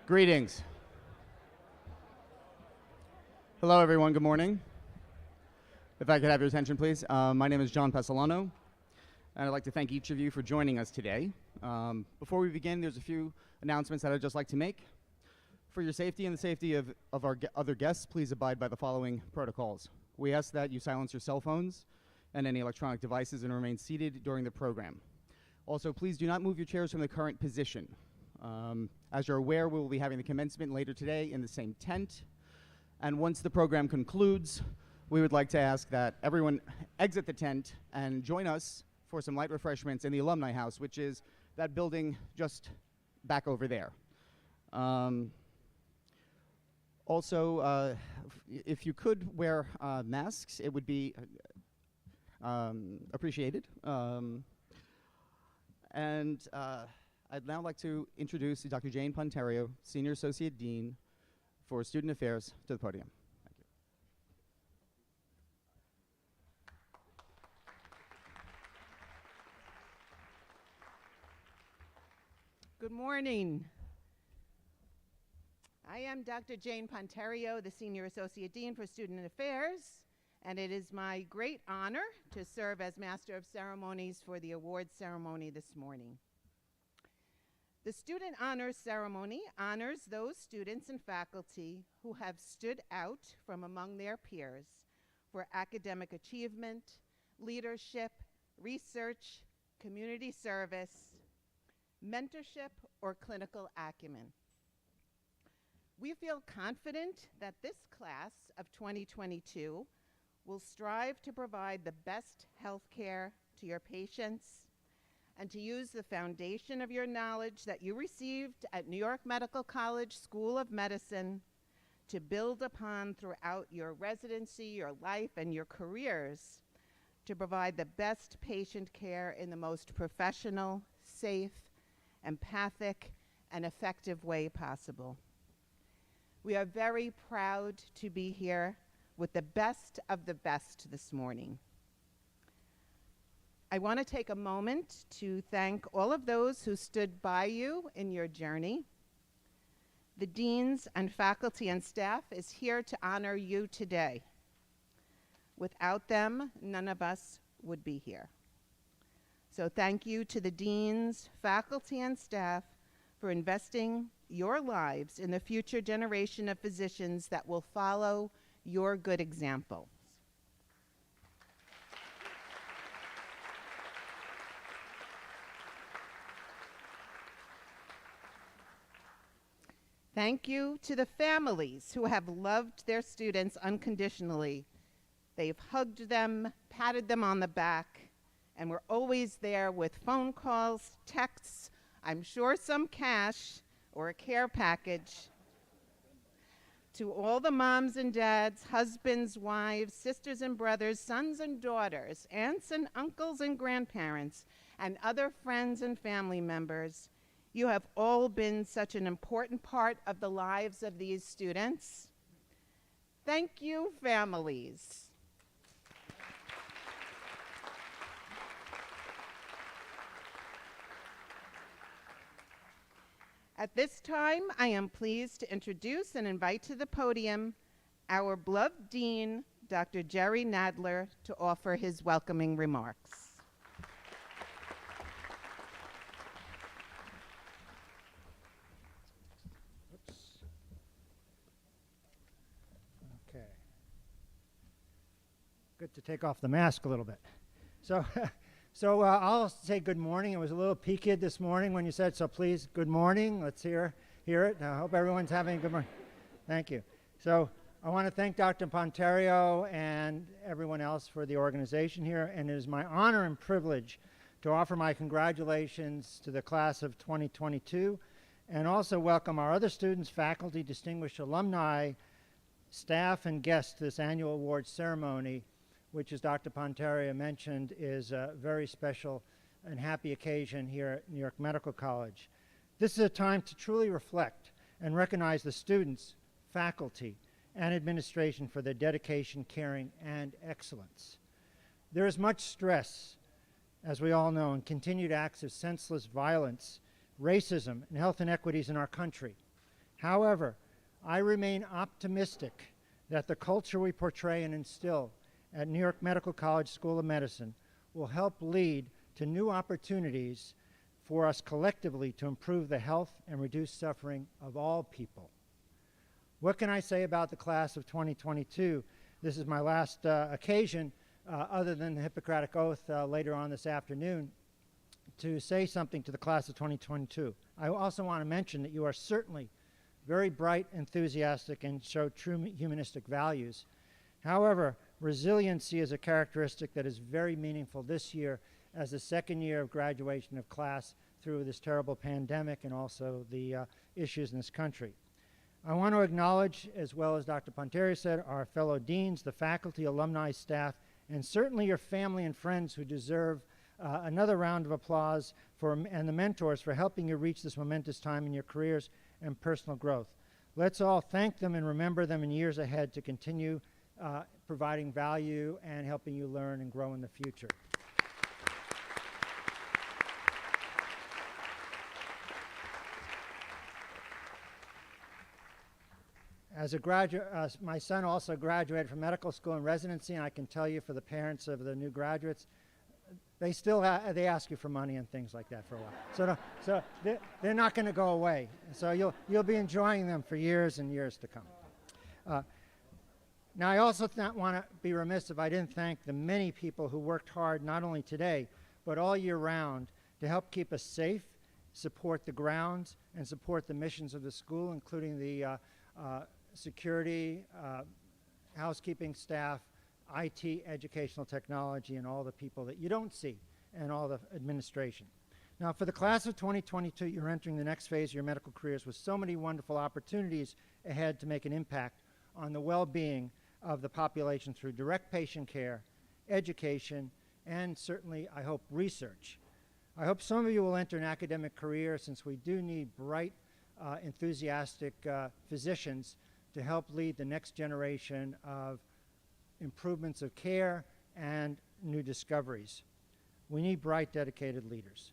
Greetings. Hello, everyone. Good morning. If I could have your attention, please. My name is John Pesolano, and I'd like to thank each of you for joining us today. Before we begin, there's a few announcements that I'd just like to make. For your safety and the safety of our other guests, please abide by the following protocols. We ask that you silence your cell phones and any electronic devices and remain seated during the program. Also, please do not move your chairs from the current position. As you're aware, we will be having the commencement later today in the same tent. And once the program concludes, we would like to ask that everyone exit the tent and join us for some light refreshments in the Alumni House, which is that building just back over there. Also, if you could wear masks, it would be appreciated. I'd now like to introduce Dr. Jane Ponterio, Senior Associate Dean for Student Affairs, to the podium. Thank you. Good morning. I am Dr. Jane Ponterio, the Senior Associate Dean for Student Affairs, and it is my great honor to serve as Master of Ceremonies for the awards ceremony this morning. The Student Honors Ceremony honors those students and faculty who have stood out from among their peers for academic achievement, leadership, research, community service, mentorship, or clinical acumen. We feel confident that this class of 2022 will strive to provide the best health care to your patients and to use the foundation of your knowledge that you received at New York Medical College School of Medicine to build upon throughout your residency, your life, and your careers to provide the best patient care in the most professional, safe, empathic, and effective way possible. We are very proud to be here with the best of the best this morning. I want to take a moment to thank all of those who stood by you in your journey. The deans and faculty and staff is here to honor you today. Without them, none of us would be here. So thank you to the deans, faculty, and staff for investing your lives in the future generation of physicians that will follow your good example. Thank you to the families who have loved their students unconditionally. They've hugged them, patted them on the back, and were always there with phone calls, texts, I'm sure some cash or a care package. To all the moms and dads, husbands, wives, sisters and brothers, sons and daughters, aunts and uncles and grandparents, and other friends and family members, you have all been such an important part of the lives of these students. Thank you, families. At this time, I am pleased to introduce and invite to the podium our beloved Dean, Dr. Jerry Nadler, to offer his welcoming remarks. Good to take off the mask a little bit. So I'll say good morning. It was a little peaked this morning when you said, so please, good morning. Let's hear it. I hope everyone's having a good morning. Thank you. So I want to thank Dr. Ponterio and everyone else for the organization here, and it is my honor and privilege to offer my congratulations to the class of 2022 and also welcome our other students, faculty, distinguished alumni, staff, and guests to this annual awards ceremony, which, as Dr. Ponterio mentioned, is a very special and happy occasion here at New York Medical College. This is a time to truly reflect and recognize the students, faculty, and administration for their dedication, caring, and excellence. There is much stress, as we all know, and continued acts of senseless violence, racism, and health inequities in our country. However, I remain optimistic that the culture we portray and instill at New York Medical College School of Medicine will help lead to new opportunities for us collectively to improve the health and reduce suffering of all people. What can I say about the class of 2022? This is my last occasion, other than the Hippocratic Oath later on this afternoon, to say something to the class of 2022. I also want to mention that you are certainly very bright, enthusiastic, and show true humanistic values. However, resiliency is a characteristic that is very meaningful this year as the second year of graduation of class through this terrible pandemic and also the issues in this country. I want to acknowledge, as well as Dr. Ponterio said, our fellow deans, the faculty, alumni, staff, and certainly your family and friends who deserve another round of applause and the mentors for helping you reach this momentous time in your careers and personal growth. Let's all thank them and remember them in years ahead to continue providing value and helping you learn and grow in the future. As a graduate, my son also graduated from medical school and residency, and I can tell you for the parents of the new graduates, they still they ask you for money and things like that for a while. So they're not going to go away. So you'll be enjoying them for years and years to come. Now I also want to be remiss if I didn't thank the many people who worked hard not only today but all year round to help keep us safe, support the grounds, and support the missions of the school, including the security, housekeeping staff, IT, educational technology, and all the people that you don't see, and all the administration. Now, for the class of 2022, you're entering the next phase of your medical careers with so many wonderful opportunities ahead to make an impact on the well-being of the population through direct patient care, education, and certainly, I hope, research. I hope some of you will enter an academic career, since we do need bright, enthusiastic physicians to help lead the next generation of improvements of care and new discoveries. We need bright, dedicated leaders.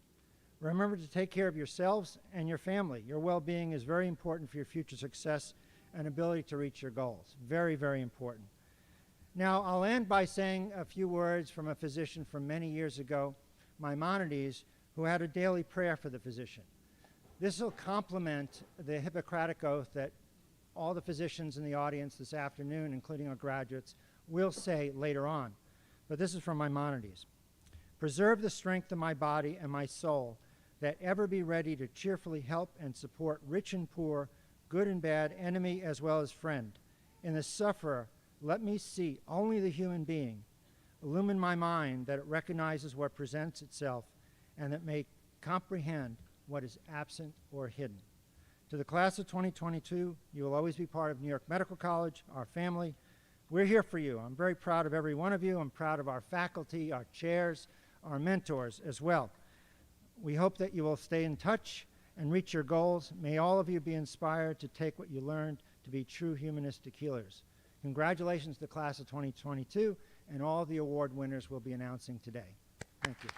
Remember to take care of yourselves and your family. Your well-being is very important for your future success and ability to reach your goals. Very, very important. Now, I'll end by saying a few words from a physician from many years ago, Maimonides, who had a daily prayer for the physician. This will complement the Hippocratic Oath that all the physicians in the audience this afternoon, including our graduates, will say later on. But this is from Maimonides. Preserve the strength of my body and my soul, that ever be ready to cheerfully help and support rich and poor, good and bad, enemy as well as friend. In the sufferer, let me see only the human being. Illumine my mind that it recognizes what presents itself and that may comprehend what is absent or hidden. To the class of 2022, you will always be part of New York Medical College, our family. We're here for you. I'm very proud of every one of you. I'm proud of our faculty, our chairs, our mentors as well. We hope that you will stay in touch and reach your goals. May all of you be inspired to take what you learned to be true humanistic healers. Congratulations to the class of 2022, and all the award winners we'll be announcing today. Thank you.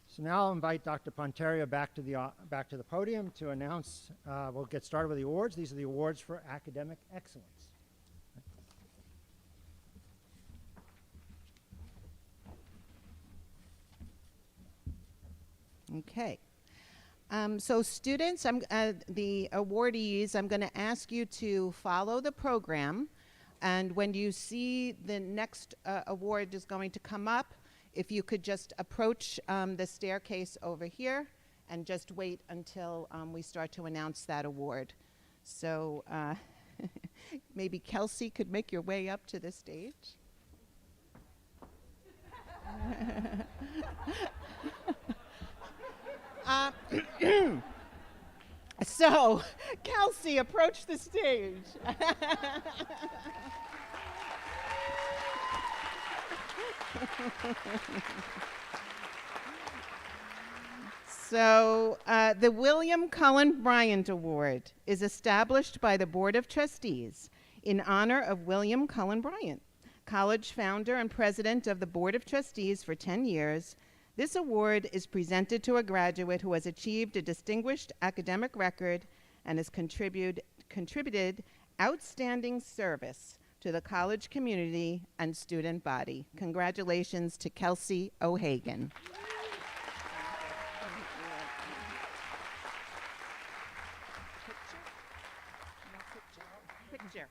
So now I'll invite Dr. Ponterio back to the podium to announce, we'll get started with the awards. These are the awards for academic excellence. Okay. So students, the awardees, I'm going to ask you to follow the program. And when you see the next award is going to come up, if you could just approach the staircase over here and just wait until we start to announce that award. So maybe Kelsey could make your way up to the stage. So, Kelsey, approach the stage. So, the William Cullen Bryant Award is established by the Board of Trustees in honor of William Cullen Bryant, college founder and president of the Board of Trustees for 10 years, this award is presented to a graduate who has achieved a distinguished academic record and has contributed outstanding service to the college community and student body. Congratulations to Kelsey O'Hagan. Picture.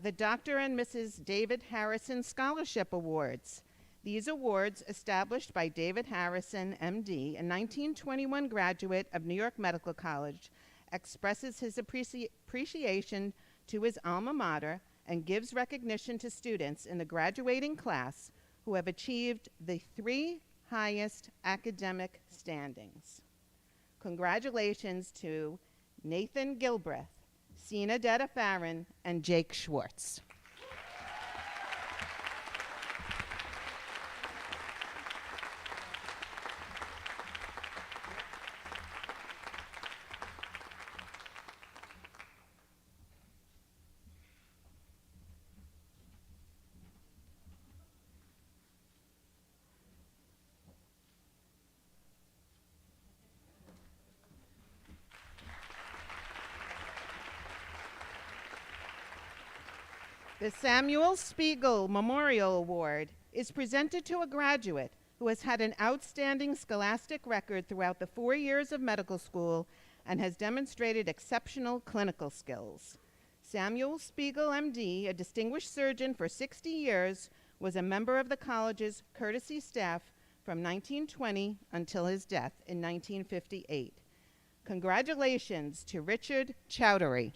The Dr. and Mrs. David Harrison Scholarship Awards. These awards, established by David Harrison, MD, a 1921 graduate of New York Medical College, expresses his appreciation to his alma mater and gives recognition to students in the graduating class who have achieved the 3 highest academic standings. Congratulations to Nathan Gilbreth, Sina Detta Farron, and Jake Schwartz. The Samuel Spiegel Memorial Award is presented to a graduate who has had an outstanding scholastic record throughout the 4 years of medical school and has demonstrated exceptional clinical skills. Samuel Spiegel, MD, a distinguished surgeon for 60 years, was a member of the college's courtesy staff from 1920 until his death in 1958. Congratulations to Richard Chowdhury.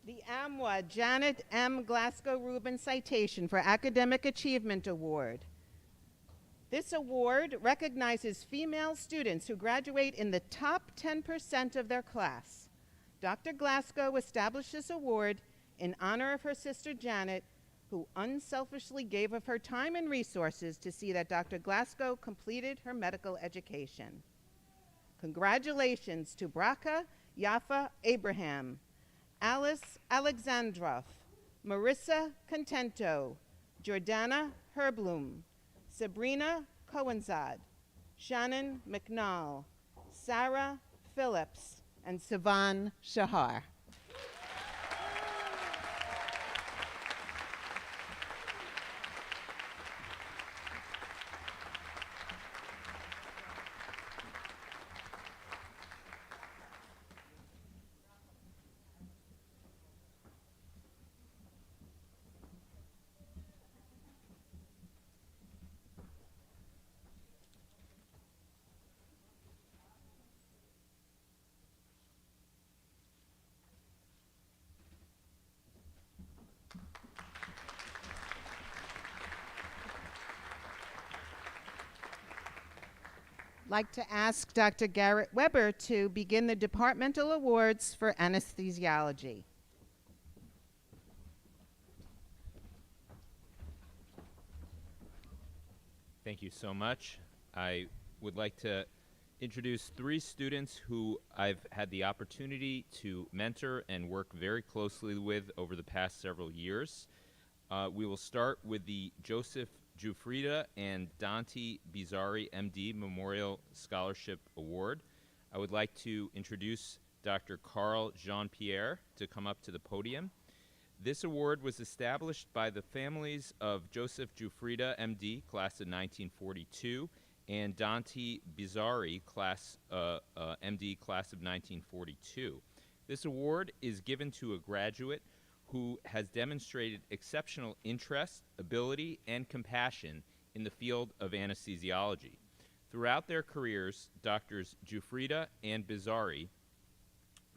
The AMWA Janet M. Glasgow Rubin Citation for Academic Achievement Award. This award recognizes female students who graduate in the top 10% of their class. Dr. Glasgow established this award in honor of her sister Janet, who unselfishly gave of her time and resources to see that Dr. Glasgow completed her medical education. Congratulations to Bracha Yafa Abraham, Alice Alexandrov, Marissa Contento, Jordana Herblum, Sabrina Cohenzad, Shannon McNall, Sarah Phillips, and Sivan Shahar. I'd like to ask Dr. Garrett Weber to begin the departmental awards for anesthesiology. Thank you so much. I would like to introduce 3 students who I've had the opportunity to mentor and work very closely with over the past several years. We will start with the Joseph Giufrida and Dante Bizarri, MD, Memorial Scholarship Award. I would like to introduce Dr. Carl Jean-Pierre to come up to the podium. This award was established by the families of Joseph Giufrida, MD, class of 1942, and Dante Bizarri, MD, class of 1942. This award is given to a graduate who has demonstrated exceptional interest, ability, and compassion in the field of anesthesiology. Throughout their careers, Doctors Giufrida and Bizarri,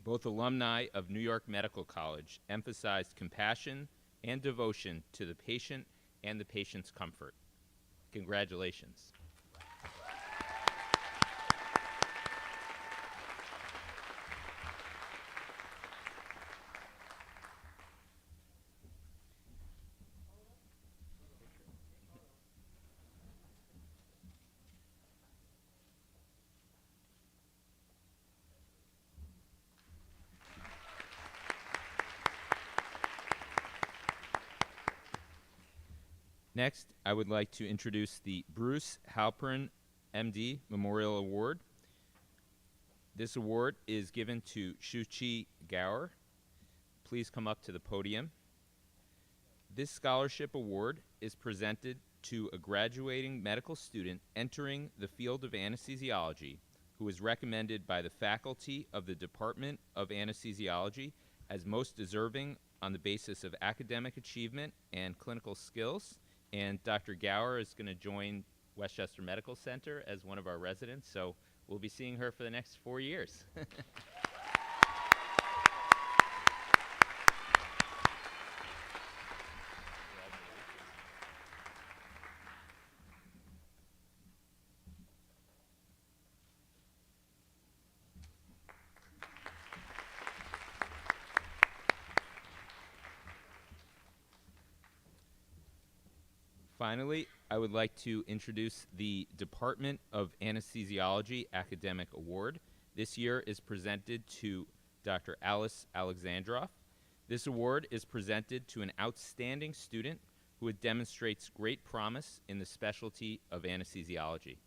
both alumni of New York Medical College, emphasized compassion and devotion to the patient and the patient's comfort. Congratulations. Next, I would like to introduce the Bruce Halpern, MD, Memorial Award. This award is given to Shuchi Gaur. Please come up to the podium. This scholarship award is presented to a graduating medical student entering the field of anesthesiology who is recommended by the faculty of the Department of Anesthesiology as most deserving on the basis of academic achievement and clinical skills. And Dr. Gower is going to join Westchester Medical Center as one of our residents, so we'll be seeing her for the next 4 years. Finally, I would like to introduce the Department of Anesthesiology Academic Award. This year is presented to Dr. Alice Alexandrov. This award is presented to an outstanding student who demonstrates great promise in the specialty of anesthesiology.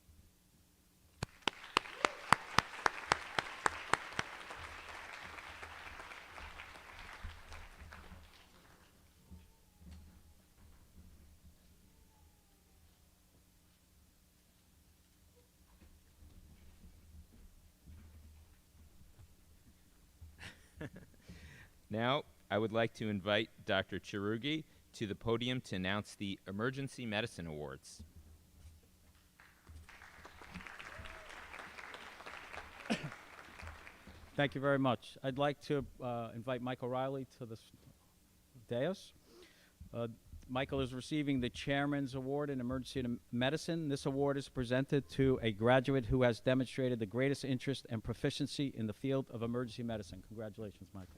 Now, I would like to invite Dr. Chirugi to the podium to announce the Emergency Medicine Awards. Thank you very much. I'd like to invite Michael Riley to the dais. Michael is receiving the Chairman's Award in Emergency Medicine. This award is presented to a graduate who has demonstrated the greatest interest and proficiency in the field of emergency medicine. Congratulations, Michael.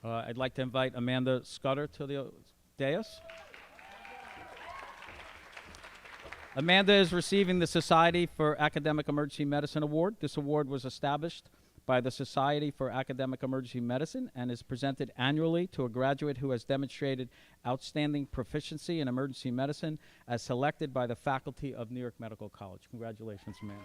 I'd like to invite Amanda Scudder to the dais. Amanda is receiving the Society for Academic Emergency Medicine Award. This award was established by the Society for Academic Emergency Medicine and is presented annually to a graduate who has demonstrated outstanding proficiency in emergency medicine as selected by the faculty of New York Medical College. Congratulations, Amanda.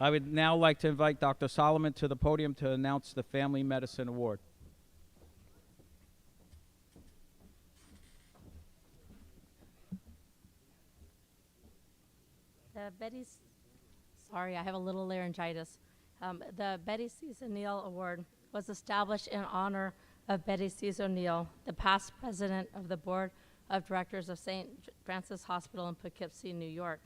I would now like to invite Dr. Solomon to the podium to announce the Family Medicine Award. Sorry, I have a little laryngitis. The Betty Cesar Neal Award was established in honor of Betty Cesar Neal, the past president of the Board of Directors of St. Francis Hospital in Poughkeepsie, New York.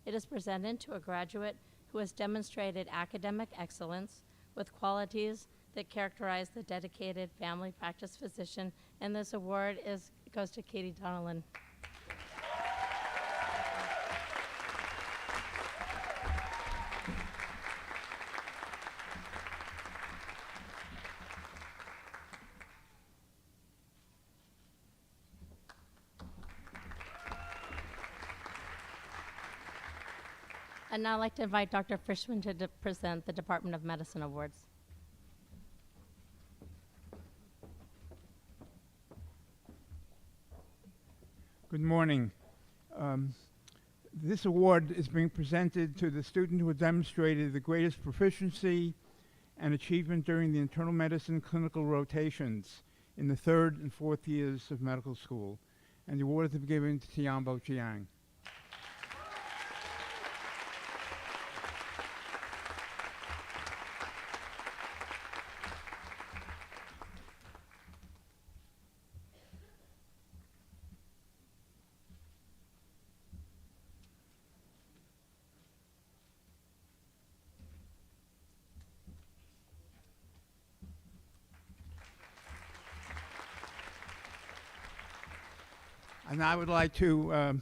It is presented to a graduate who has demonstrated academic excellence with qualities that characterize the dedicated family practice physician, and this award goes to Katie Donnellan. I'd now like to invite Dr. Frischman to present the Department of Medicine Awards. Good morning. This award is being presented to the student who demonstrated the greatest proficiency and achievement during the internal medicine clinical rotations in the 3rd and 4th years of medical school. And the award is to be given to Tiambo Chiang. And I would like to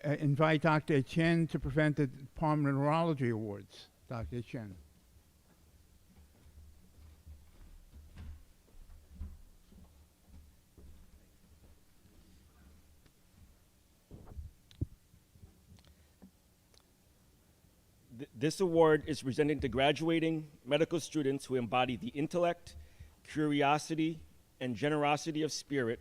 invite Dr. Chen to present the Department of Neurology Awards. Dr. Chen. This award is presented to graduating medical students who embody the intellect, curiosity, and generosity of spirit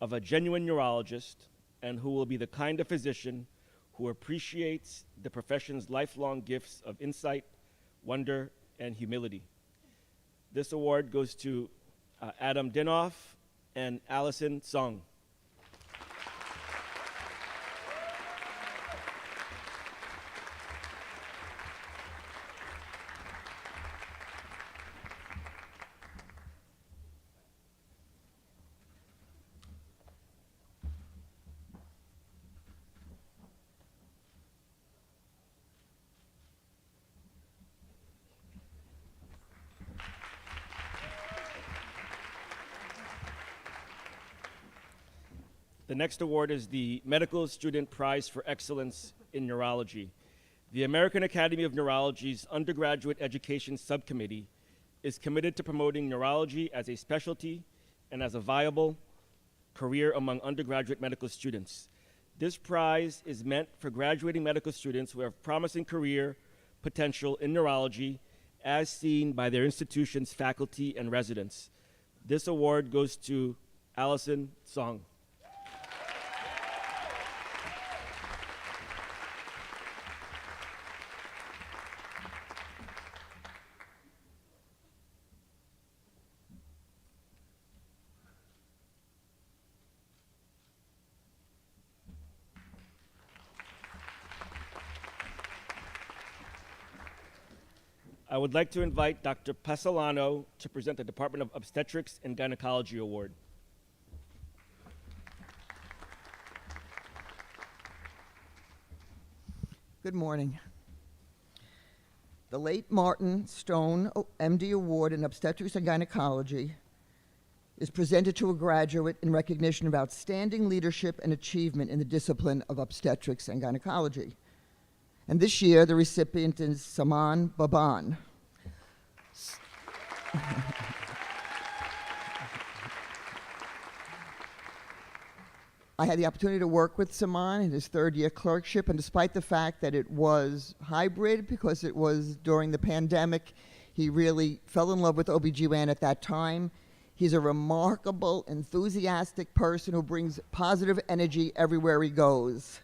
of a genuine neurologist, and who will be the kind of physician who appreciates the profession's lifelong gifts of insight, wonder, and humility. This award goes to Adam Dinoff and Allison Song. The next award is the Medical Student Prize for Excellence in Neurology. The American Academy of Neurology's Undergraduate Education Subcommittee is committed to promoting neurology as a specialty and as a viable career among undergraduate medical students. This prize is meant for graduating medical students who have promising career potential in neurology as seen by their institution's faculty and residents. This award goes to Allison Song. I would like to invite Dr. Pasolano to present the Department of Obstetrics and Gynecology Award. Good morning. The late Martin Stone MD Award in Obstetrics and Gynecology is presented to a graduate in recognition of outstanding leadership and achievement in the discipline of obstetrics and gynecology. And this year, the recipient is Saman Baban. I had the opportunity to work with Saman in his 3rd year clerkship, and despite the fact that it was hybrid because it was during the pandemic, he really fell in love with OBGYN at that time. He's a remarkable, enthusiastic person who brings positive energy everywhere he goes.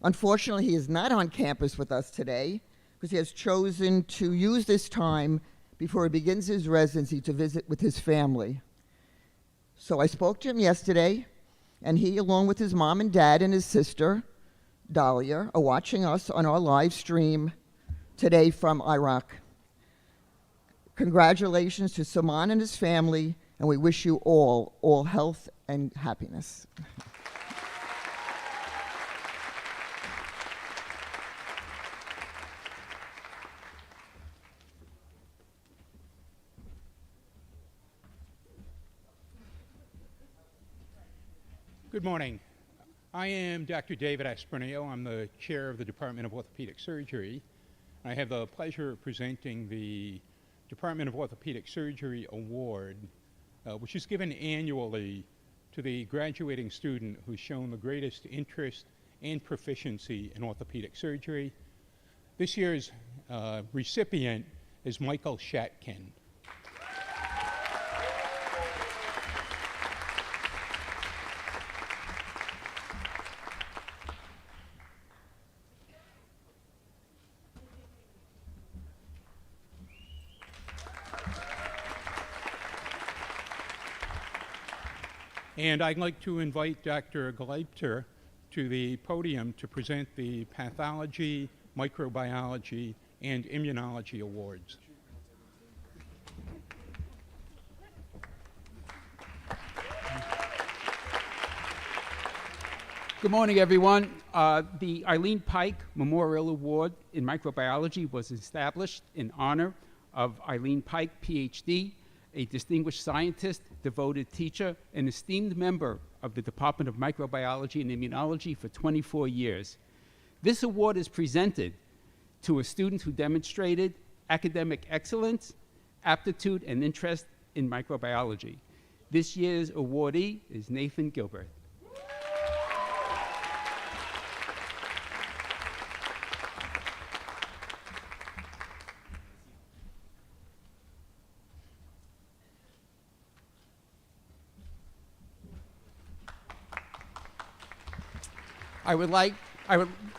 Unfortunately, he is not on campus with us today because he has chosen to use this time before he begins his residency to visit with his family. So I spoke to him yesterday, and he, along with his mom and dad and his sister, Dahlia, are watching us on our live stream today from Iraq. Congratulations to Saman and his family, and we wish you all health and happiness. Good morning. I am Dr. David Aspernio. I'm the chair of the Department of Orthopedic Surgery. I have the pleasure of presenting the Department of Orthopedic Surgery Award, which is given annually to the graduating student who's shown the greatest interest and proficiency in orthopedic surgery. This year's recipient is Michael Shatkin. And I'd like to invite Dr. Gleipter to the podium to present the Pathology, Microbiology, and Immunology awards. Good morning, everyone. The Eileen Pike Memorial Award in Microbiology was established in honor of Eileen Pike, PhD, a distinguished scientist, devoted teacher, and esteemed member of the Department of Microbiology and Immunology for 24 years. This award is presented to a student who demonstrated academic excellence, aptitude, and interest in microbiology. This year's awardee is Nathan Gilbert. I would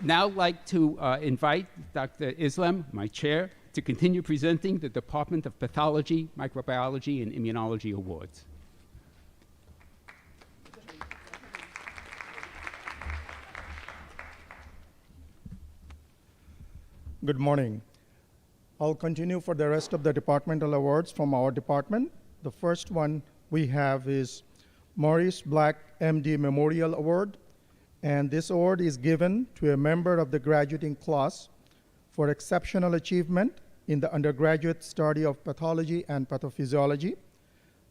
now like to invite Dr. Islam, my chair, to continue presenting the Department of Pathology, Microbiology, and Immunology awards. Good morning. I'll continue for the rest of the departmental awards from our department. The first one we have is Maurice Black, MD Memorial Award. And this award is given to a member of the graduating class for exceptional achievement in the undergraduate study of pathology and pathophysiology.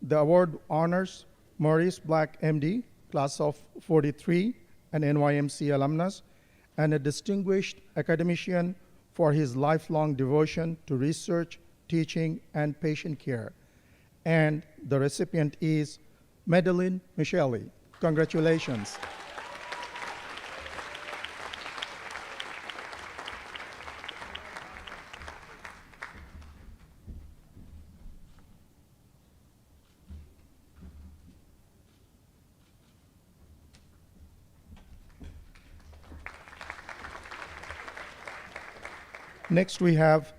The award honors Maurice Black, MD, class of 43, an NYMC alumnus, and a distinguished academician for his lifelong devotion to research, teaching, and patient care. And the recipient is Madeline Micheli. Congratulations. Next, we have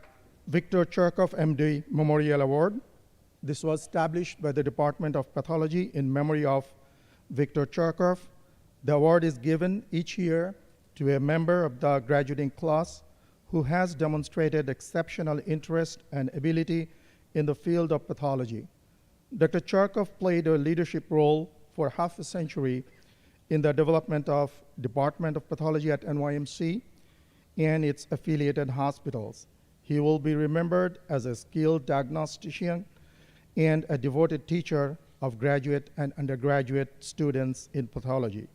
Victor Cherkov, MD Memorial Award. This was established by the Department of Pathology in memory of Victor Cherkov. The award is given each year to a member of the graduating class who has demonstrated exceptional interest and ability in the field of pathology. Dr. Cherkov played a leadership role for half a century in the development of Department of Pathology at NYMC and its affiliated hospitals. He will be remembered as a skilled diagnostician and a devoted teacher of graduate and undergraduate students in pathology.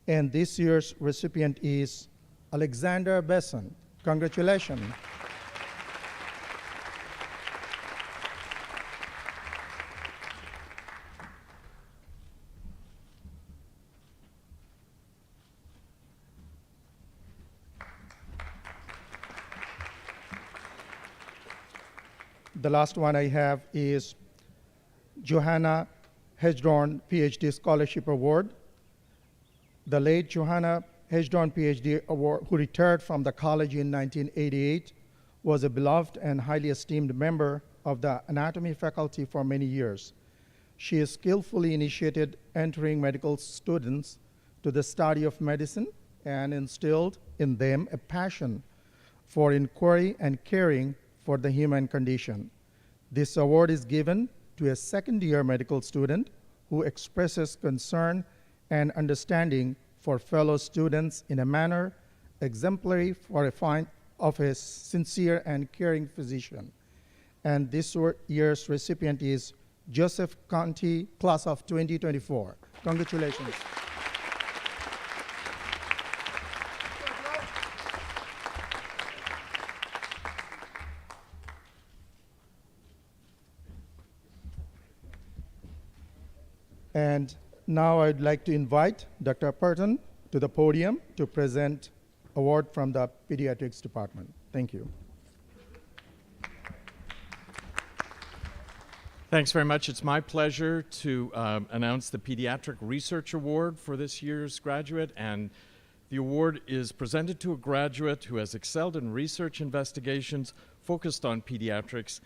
And this year's recipient is Alexander Besson. Congratulations. The last one I have is Johanna Hedgdorn PhD Scholarship Award. The late Johanna Hedgdorn PhD Award, who retired from the college in 1988, was a beloved and highly esteemed member of the anatomy faculty for many years. She has skillfully initiated entering medical students to the study of medicine and instilled in them a passion for inquiry and caring for the human condition. This award is given to a second-year medical student who expresses concern and understanding for fellow students in a manner exemplary for of a sincere and caring physician. And this year's recipient is Joseph Conti, class of 2024. Congratulations. And now I'd like to invite Dr. Halpern to the podium to present award from the Pediatrics Department. Thank you. Thanks very much. It's my pleasure to announce the Pediatric Research Award for this year's graduate, and the award is presented to a graduate who has excelled in research investigations focused on pediatrics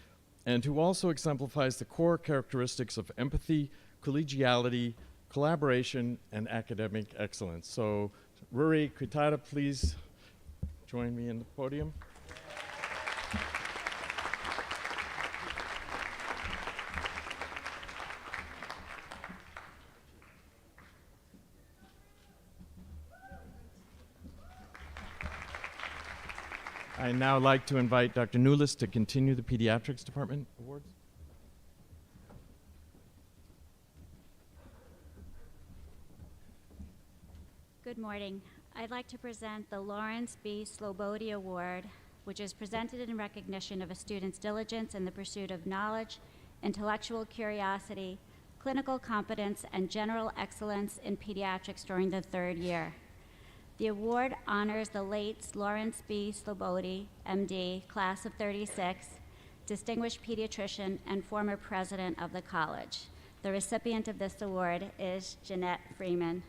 and who also exemplifies the core characteristics of empathy, collegiality, collaboration, and academic excellence. So, Ruri Kuitada, please join me in the podium. I'd now like to invite Dr. Newlis to continue the Pediatrics Department awards. Good morning. I'd like to present the Lawrence B. Slobode Award, which is presented in recognition of a student's diligence in the pursuit of knowledge, intellectual curiosity, clinical competence, and general excellence in pediatrics during the third year. The award honors the late Lawrence B. Slobode, MD, class of 36, distinguished pediatrician and former president of the college. The recipient of this award is Jeanette Freeman.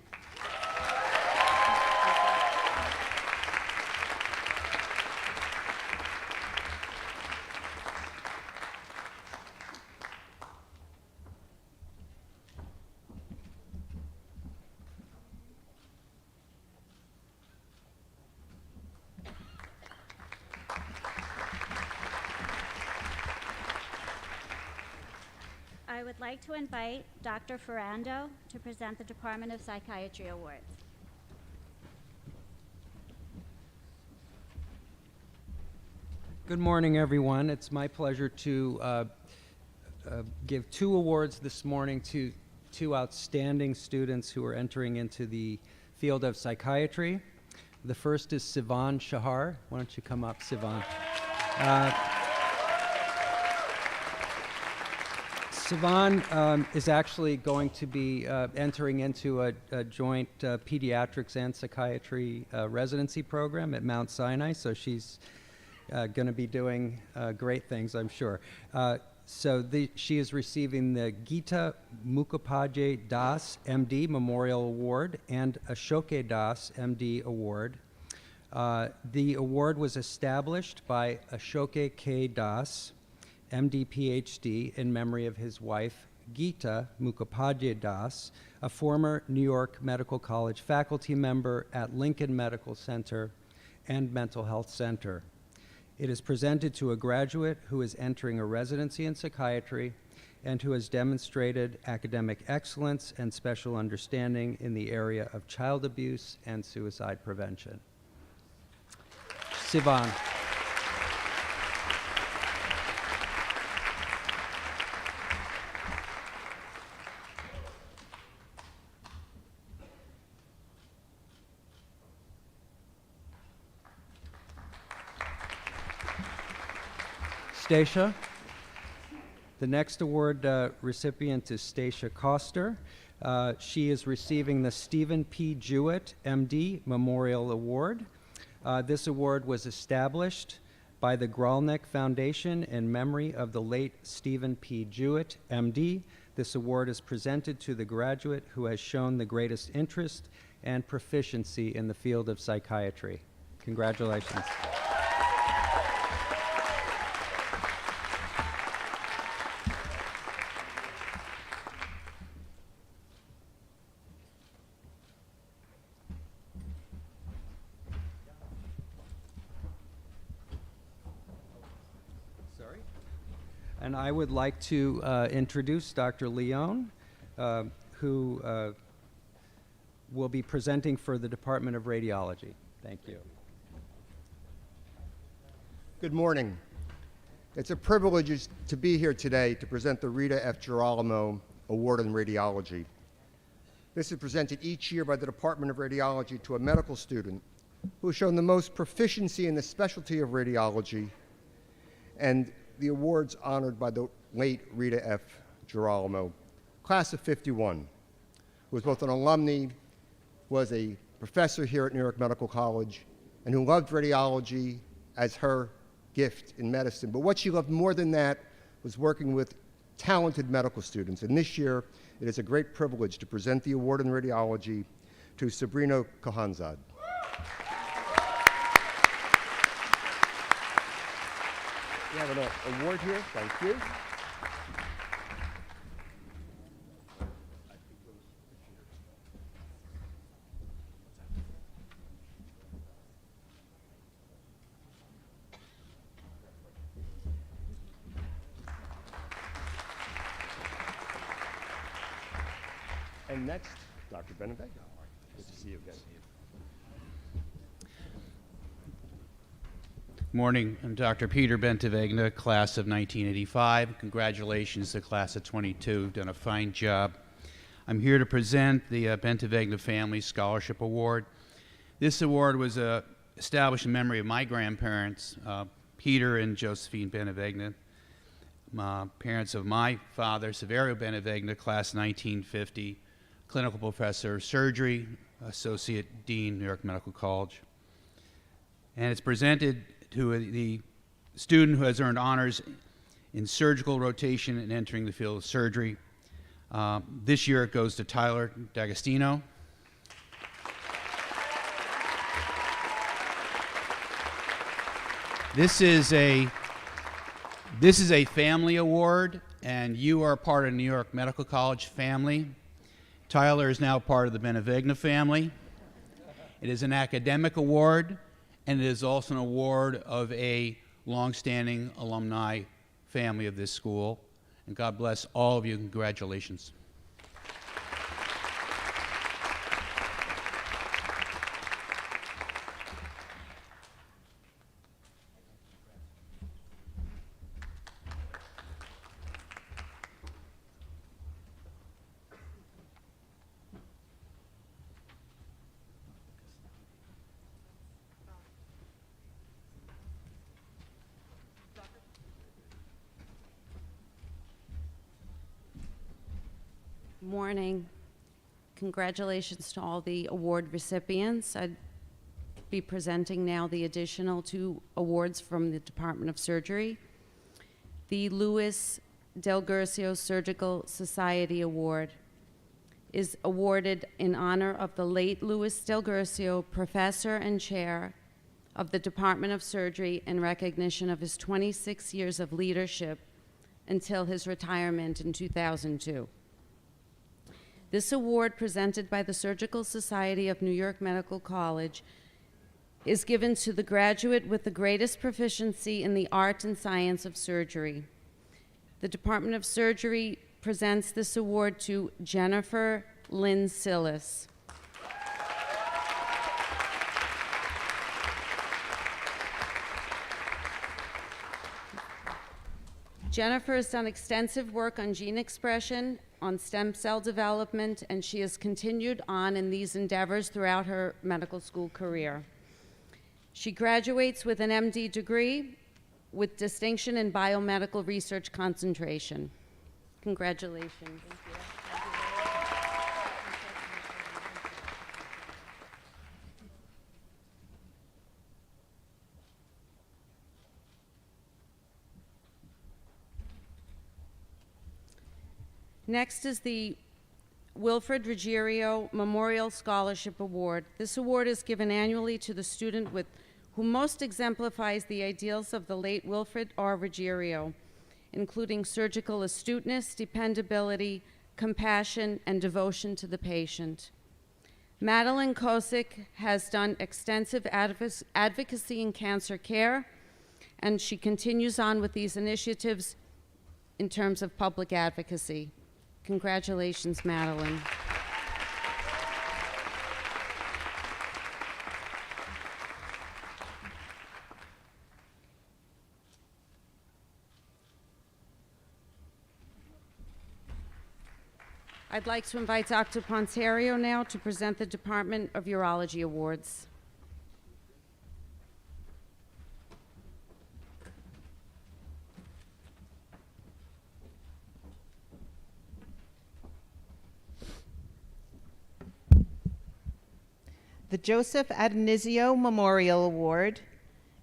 I would like to invite Dr. Ferrando to present the Department of Psychiatry Awards. Good morning, everyone. It's my pleasure to give 2 awards this morning to 2 outstanding students who are entering into the field of psychiatry. The first is Sivan Shahar. Why don't you come up, Sivan? Sivan is actually going to be entering into a joint pediatrics and psychiatry residency program at Mount Sinai, so she's going to be doing great things, I'm sure. She is receiving the Gita Mukhopadhyay Das MD Memorial Award and Ashoke Das MD Award. The award was established by Ashoke K. Das, MD PhD, in memory of his wife, Gita Mukhopadhyay Das, a former New York Medical College faculty member at Lincoln Medical Center and Mental Health Center. It is presented to a graduate who is entering a residency in psychiatry and who has demonstrated academic excellence and special understanding in the area of child abuse and suicide prevention. Sivan. Stacia. The next award recipient is Stacia Koster. She is receiving the Stephen P. Jewett, MD, Memorial Award. This award was established by the Gralnick Foundation in memory of the late Stephen P. Jewett, MD. This award is presented to the graduate who has shown the greatest interest and proficiency in the field of psychiatry. Congratulations. And I would like to introduce Dr. Leone, who will be presenting for the Department of Radiology. Thank you. Good morning. It's a privilege to be here today to present the Rita F. Girolamo Award in Radiology. This is presented each year by the Department of Radiology to a medical student who has shown the most proficiency in the specialty of radiology, and the award's honored by the late Rita F. Girolamo, class of 51, who was both an alumni, was a professor here at New York Medical College, and who loved radiology as her gift in medicine. But what she loved more than that was working with talented medical students. And this year, it is a great privilege to present the award in radiology to Sabrina Kohanzad. We have an award here. Thank you. And next, Dr. Bente Vega. Good to see you again. Morning, I'm Dr. Peter Bente Vega, class of 1985. Congratulations to the class of 22, you've done a fine job. I'm here to present the Bente Vega Family Scholarship Award. This award was established in memory of my grandparents, Peter and Josephine Bente Vega, parents of my father, Saverio Bente Vega, class 1950, clinical professor of surgery, associate dean, New York Medical College. And it's presented to the student who has earned honors in surgical rotation and entering the field of surgery. This year it goes to Tyler D'Agostino. This is a family award, and you are part of New York Medical College family. Tyler is now part of the Bente Vega family. It is an academic award, and it is also an award of a longstanding alumni family of this school. And God bless all of you. Congratulations. Morning. Congratulations to all the award recipients. I'd be presenting now the additional 2 awards from the Department of Surgery. The Louis Del Garcia Surgical Society Award is awarded in honor of the late Louis Del Garcia, professor and chair of the Department of Surgery, in recognition of his 26 years of leadership until his retirement in 2002. This award, presented by the Surgical Society of New York Medical College, is given to the graduate with the greatest proficiency in the art and science of surgery. The Department of Surgery presents this award to Jennifer Lynn Sillis. Jennifer has done extensive work on gene expression, on stem cell development, and she has continued on in these endeavors throughout her medical school career. She graduates with an MD degree with distinction in biomedical research concentration. Congratulations. Thank you. Next is the Wilfred Ruggiero Memorial Scholarship Award. This award is given annually to the student who most exemplifies the ideals of the late Wilfred R. Ruggiero, including surgical astuteness, dependability, compassion, and devotion to the patient. Madeline Kosick has done extensive advocacy in cancer care, and she continues on with these initiatives in terms of public advocacy. Congratulations, Madeline. I'd like to invite Dr. Pontario now to present the Department of Urology Awards. The Joseph Adenizio Memorial Award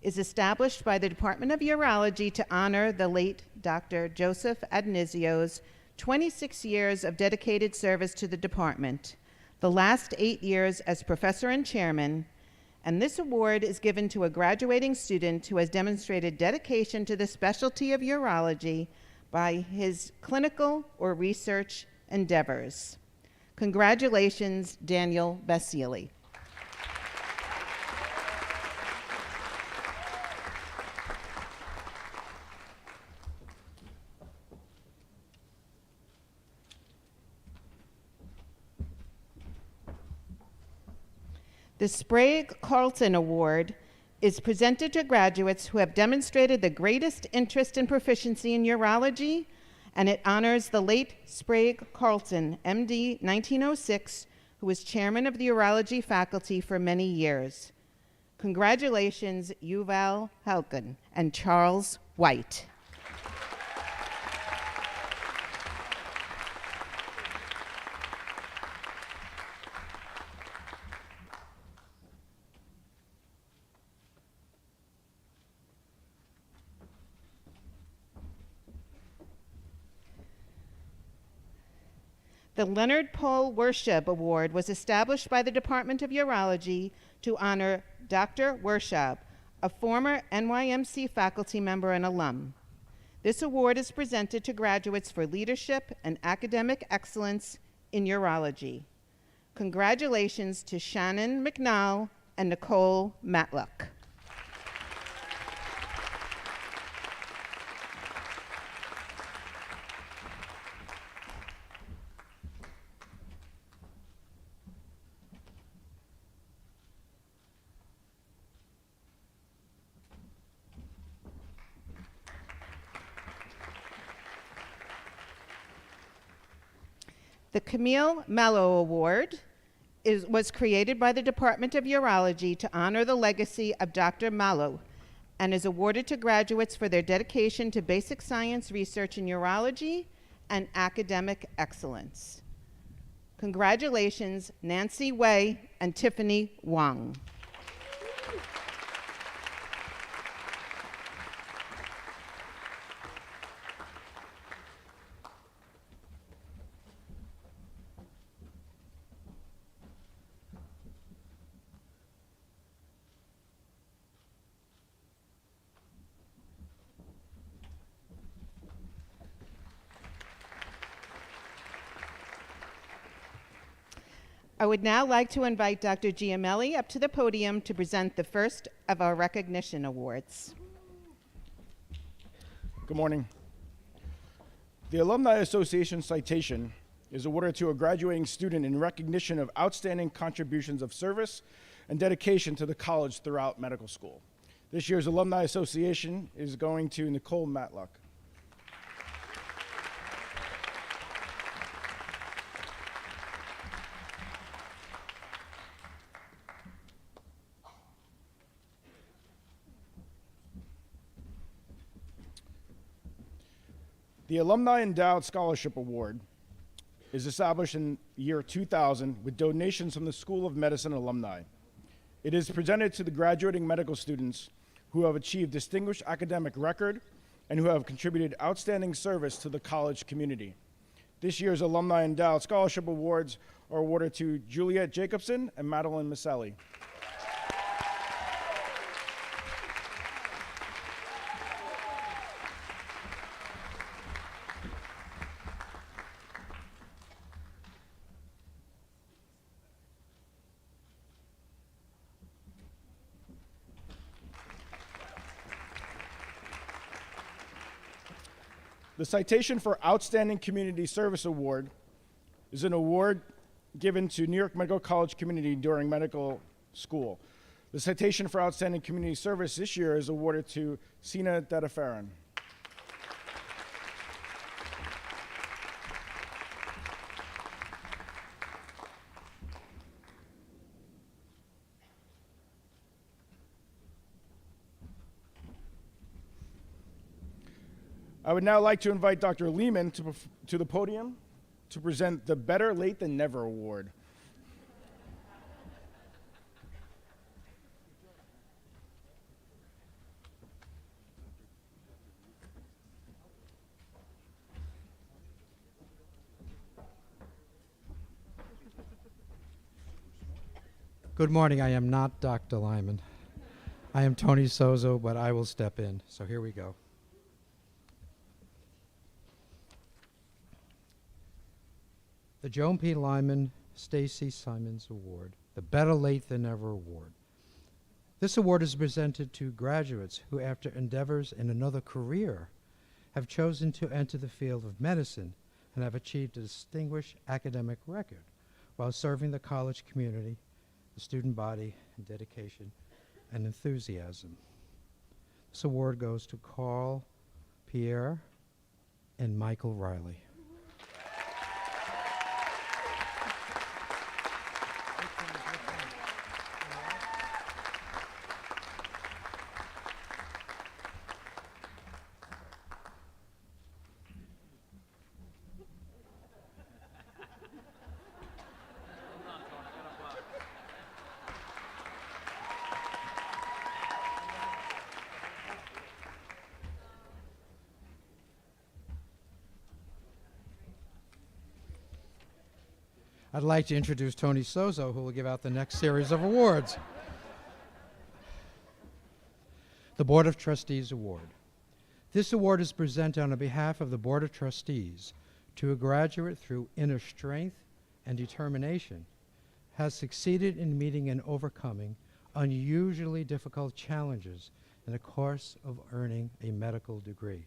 is established by the Department of Urology to honor the late Dr. Joseph Adenizio's 26 years of dedicated service to the department, the last 8 years as professor and chairman, and this award is given to a graduating student who has demonstrated dedication to the specialty of urology by his clinical or research endeavors. Congratulations, Daniel Basili. The Sprague-Carlson Award is presented to graduates who have demonstrated the greatest interest and proficiency in urology, and it honors the late Sprague-Carlson, MD, 1906, who was chairman of the urology faculty for many years. Congratulations, Yuval Halpern and Charles White. The Leonard Paul Worshab Award was established by the Department of Urology to honor Dr. Worshab, a former NYMC faculty member and alum. This award is presented to graduates for leadership and academic excellence in urology. Congratulations to Shannon McNall and Nicole Matlock. The Camille Mello Award was created by the Department of Urology to honor the legacy of Dr. Mello and is awarded to graduates for their dedication to basic science research in urology and academic excellence. Congratulations, Nancy Wei and Tiffany Wang. I would now like to invite Dr. Giamelli up to the podium to present the first of our recognition awards. Good morning. The Alumni Association citation is awarded to a graduating student in recognition of outstanding contributions of service and dedication to the college throughout medical school. This year's Alumni Association is going to Nicole Matlock. The Alumni Endowed Scholarship Award is established in the year 2000 with donations from the School of Medicine alumni. It is presented to the graduating medical students who have achieved distinguished academic record and who have contributed outstanding service to the college community. This year's Alumni Endowed Scholarship Awards are awarded to Juliet Jacobson and Madeline Maselli. The Citation for Outstanding Community Service Award is an award given to New York Medical College community during medical school. The Citation for Outstanding Community Service this year is awarded to Sina Dedefaran. I would now like to invite Dr. Lehman to the podium to present the Better Late Than Never Award. Good morning. I am not Dr. Lyman. I am Tony Sozo, but I will step in. So here we go. The Joan P. Lyman Stacy Simons Award, the Better Late Than Never Award. This award is presented to graduates who, after endeavors in another career, have chosen to enter the field of medicine and have achieved a distinguished academic record while serving the college community the student body, and dedication and enthusiasm. This award goes to Carl Pierre and Michael Riley. I'd like to introduce Tony Sozo, who will give out the next series of awards. The Board of Trustees Award. This award is presented on behalf of the Board of Trustees to a graduate through inner strength and determination, has succeeded in meeting and overcoming unusually difficult challenges in the course of earning a medical degree.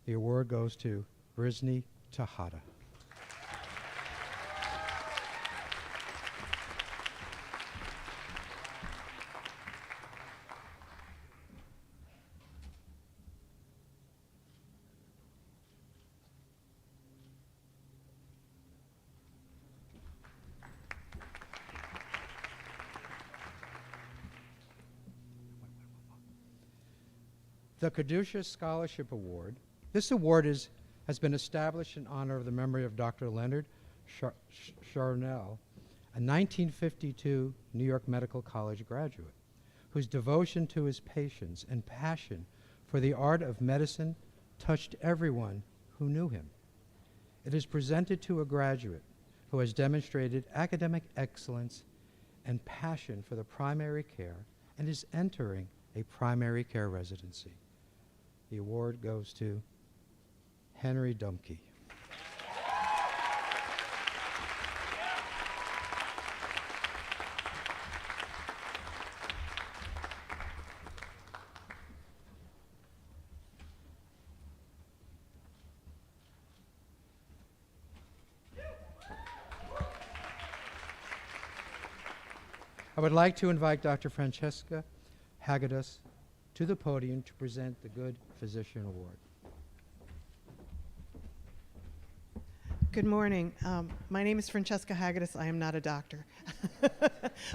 The award goes to Rizni Tahada. The Kadusha Scholarship Award. This award has been established in honor of the memory of Dr. Leonard Charnel, a 1952 New York Medical College graduate, whose devotion to his patients and passion for the art of medicine touched everyone who knew him. It is presented to a graduate who has demonstrated academic excellence and passion for the primary care and is entering a primary care residency. The award goes to Henry Dumke. I would like to invite Dr. Francesca Hagedis to the podium to present the Good Physician Award. Good morning. My name is Francesca Hagedis. I am not a doctor.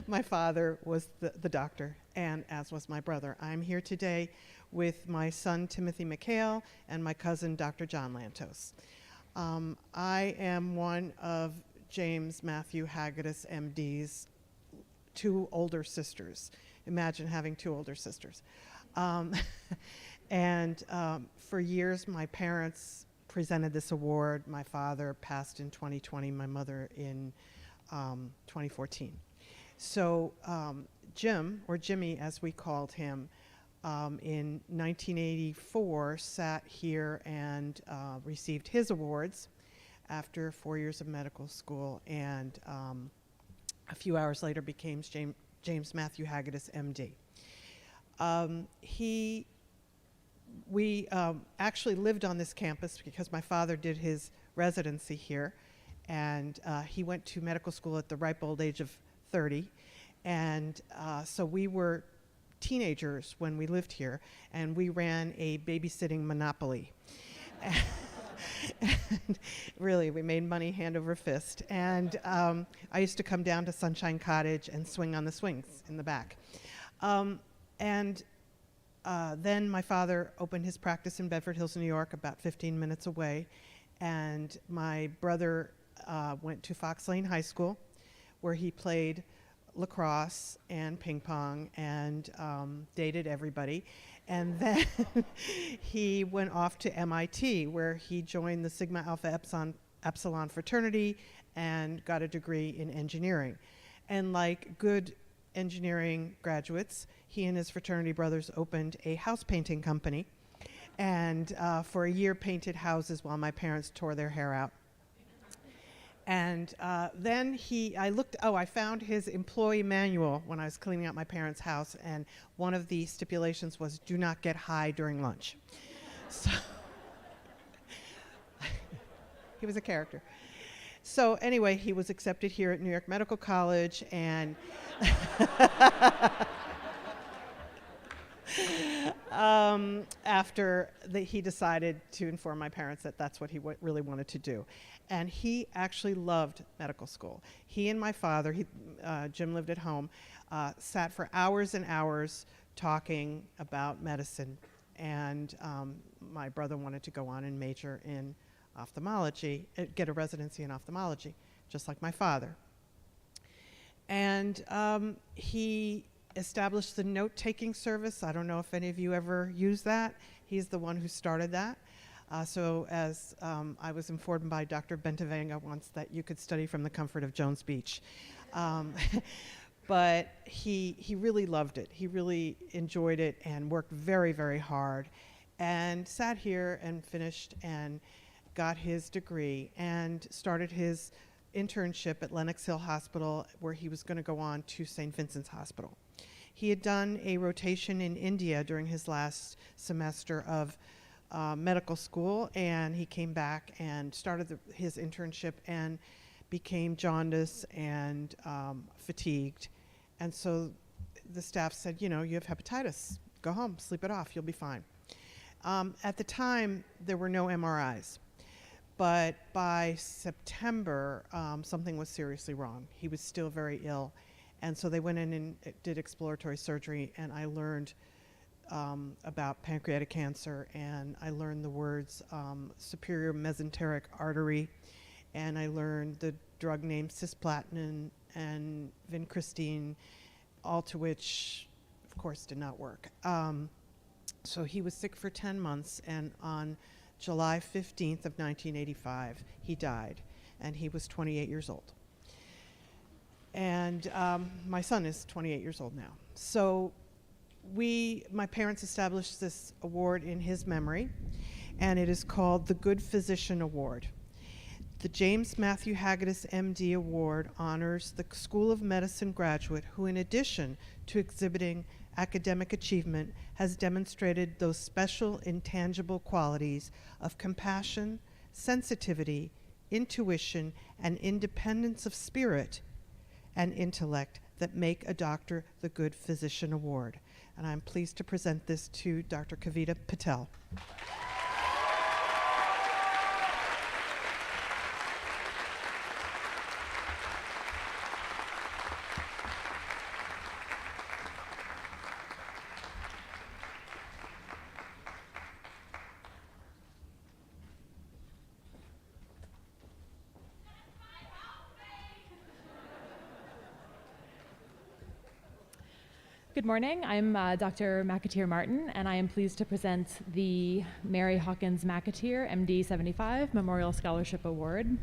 My father was the doctor, and as was my brother. I'm here today with my son, Timothy McHale, and my cousin, Dr. John Lantos. I am one of James Matthew Hagedis, MD's two older sisters. Imagine having two older sisters. For years, my parents presented this award. My father passed in 2020, my mother in 2014. So Jim, or Jimmy as we called him, in 1984 sat here and received his awards after 4 years of medical school, and a few hours later became James Matthew Hagedis, MD. We actually lived on this campus because my father did his residency here, and he went to medical school at the ripe old age of 30, and so we were teenagers when we lived here, and we ran a babysitting monopoly. And really, we made money hand over fist, and I used to come down to Sunshine Cottage and swing on the swings in the back. Then my father opened his practice in Bedford Hills, New York, about 15 minutes away. And my brother went to Fox Lane High School, where he played lacrosse and ping pong and dated everybody. And then he went off to MIT, where he joined the Sigma Alpha Epsilon fraternity and got a degree in engineering. And like good engineering graduates, he and his fraternity brothers opened a house painting company, and for a year painted houses while my parents tore their hair out. And then I found his employee manual when I was cleaning out my parents' house, and one of the stipulations was do not get high during lunch. So he was a character. So anyway, he was accepted here at New York Medical College, and after he decided to inform my parents that that's what he really wanted to do. And he actually loved medical school. He and my father, Jim lived at home, sat for hours and hours talking about medicine. And my brother wanted to go on and major in ophthalmology, get a residency in ophthalmology, just like my father. And he established the note-taking service. I don't know if any of you ever use that. He's the one who started that. So as I was informed by Dr. Bente Vega once that you could study from the comfort of Jones Beach. But he really loved it. He really enjoyed it and worked very, very hard, and sat here and finished and got his degree and started his internship at Lenox Hill Hospital, where he was going to go on to St. Vincent's Hospital. He had done a rotation in India during his last semester of medical school, and he came back and started his internship and became jaundiced and fatigued. And so the staff said, you know, you have hepatitis. Go home, sleep it off, you'll be fine. At the time, there were no MRIs. But by September, something was seriously wrong. He was still very ill. And so they went in and did exploratory surgery, and I learned about pancreatic cancer, and I learned the words superior mesenteric artery, and I learned the drug name cisplatin and vincristine, all to which, of course, did not work. So he was sick for 10 months, and on July 15th of 1985, he died, and he was 28 years old. And my son is 28 years old now. So my parents established this award in his memory, and it is called the Good Physician Award. The James Matthew Hagedis MD Award honors the School of Medicine graduate who, in addition to exhibiting academic achievement, has demonstrated those special intangible qualities of compassion, sensitivity, intuition, and independence of spirit and intellect that make a doctor the Good Physician Award. And I'm pleased to present this to Dr. Kavita Patel. Good morning. I'm Dr. McAteer Martin, and I am pleased to present the Mary Hawkins McAteer, MD 75 Memorial Scholarship Award.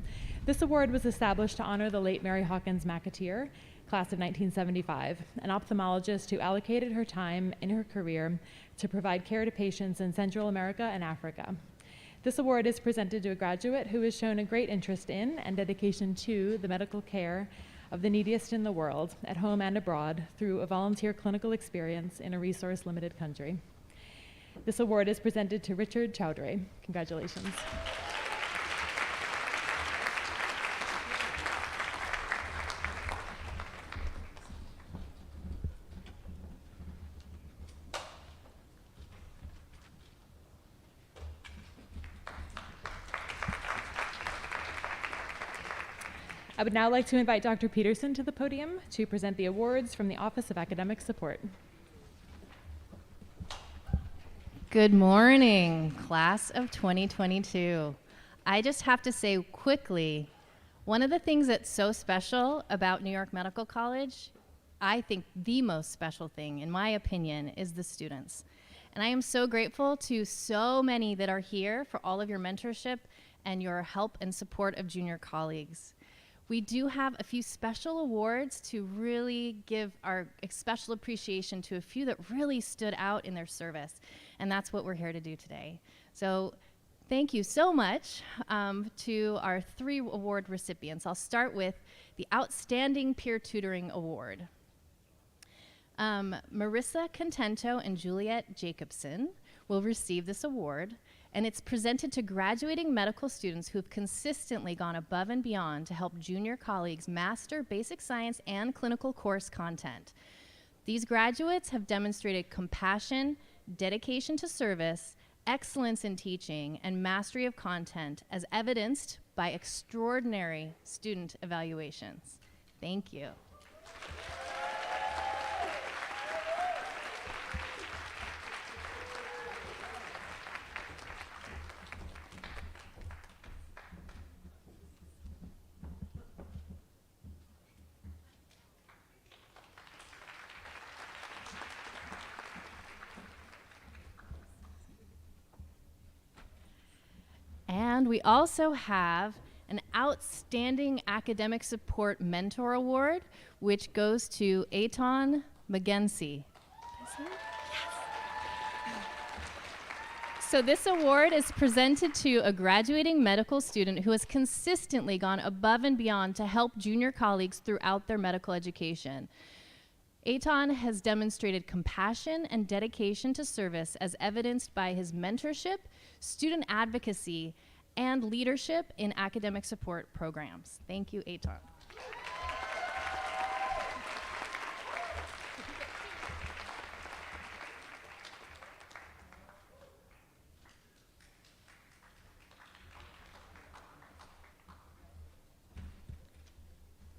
This award was established to honor the late Mary Hawkins McAteer, class of 1975, an ophthalmologist who allocated her time in her career to provide care to patients in Central America and Africa. This award is presented to a graduate who has shown a great interest in and dedication to the medical care of the neediest in the world, at home and abroad, through a volunteer clinical experience in a resource-limited country. This award is presented to Richard Chowdhury. Congratulations. I would now like to invite Dr. Peterson to the podium to present the awards from the Office of Academic Support. Good morning, class of 2022. I just have to say quickly, one of the things that's so special about New York Medical College, I think the most special thing, in my opinion, is the students. And I am so grateful to so many that are here for all of your mentorship and your help and support of junior colleagues. We do have a few special awards to really give our special appreciation to a few that really stood out in their service, and that's what we're here to do today. So thank you so much to our 3 award recipients. I'll start with the Outstanding Peer Tutoring Award. Marissa Contento and Juliet Jacobson will receive this award, and it's presented to graduating medical students who have consistently gone above and beyond to help junior colleagues master basic science and clinical course content. These graduates have demonstrated compassion, dedication to service, excellence in teaching, and mastery of content as evidenced by extraordinary student evaluations. Thank you. And we also have an Outstanding Academic Support Mentor Award, which goes to Eitan McGency. So this award is presented to a graduating medical student who has consistently gone above and beyond to help junior colleagues throughout their medical education. Eitan has demonstrated compassion and dedication to service as evidenced by his mentorship, student advocacy, and leadership in academic support programs. Thank you, Eitan.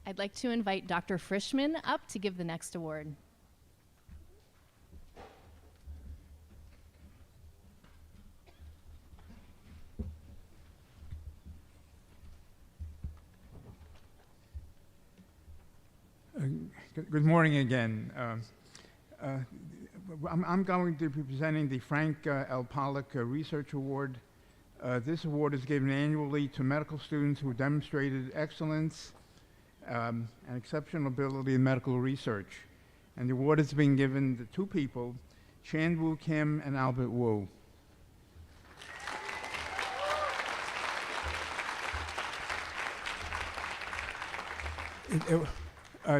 I'd like to invite Dr. Frischman up to give the next award. Good morning again. I'm going to be presenting the Frank L. Pollock Research Award. This award is given annually to medical students who demonstrated excellence and exceptional ability in medical research. And the award is being given to two people, Chan Woo Kim and Albert Wu.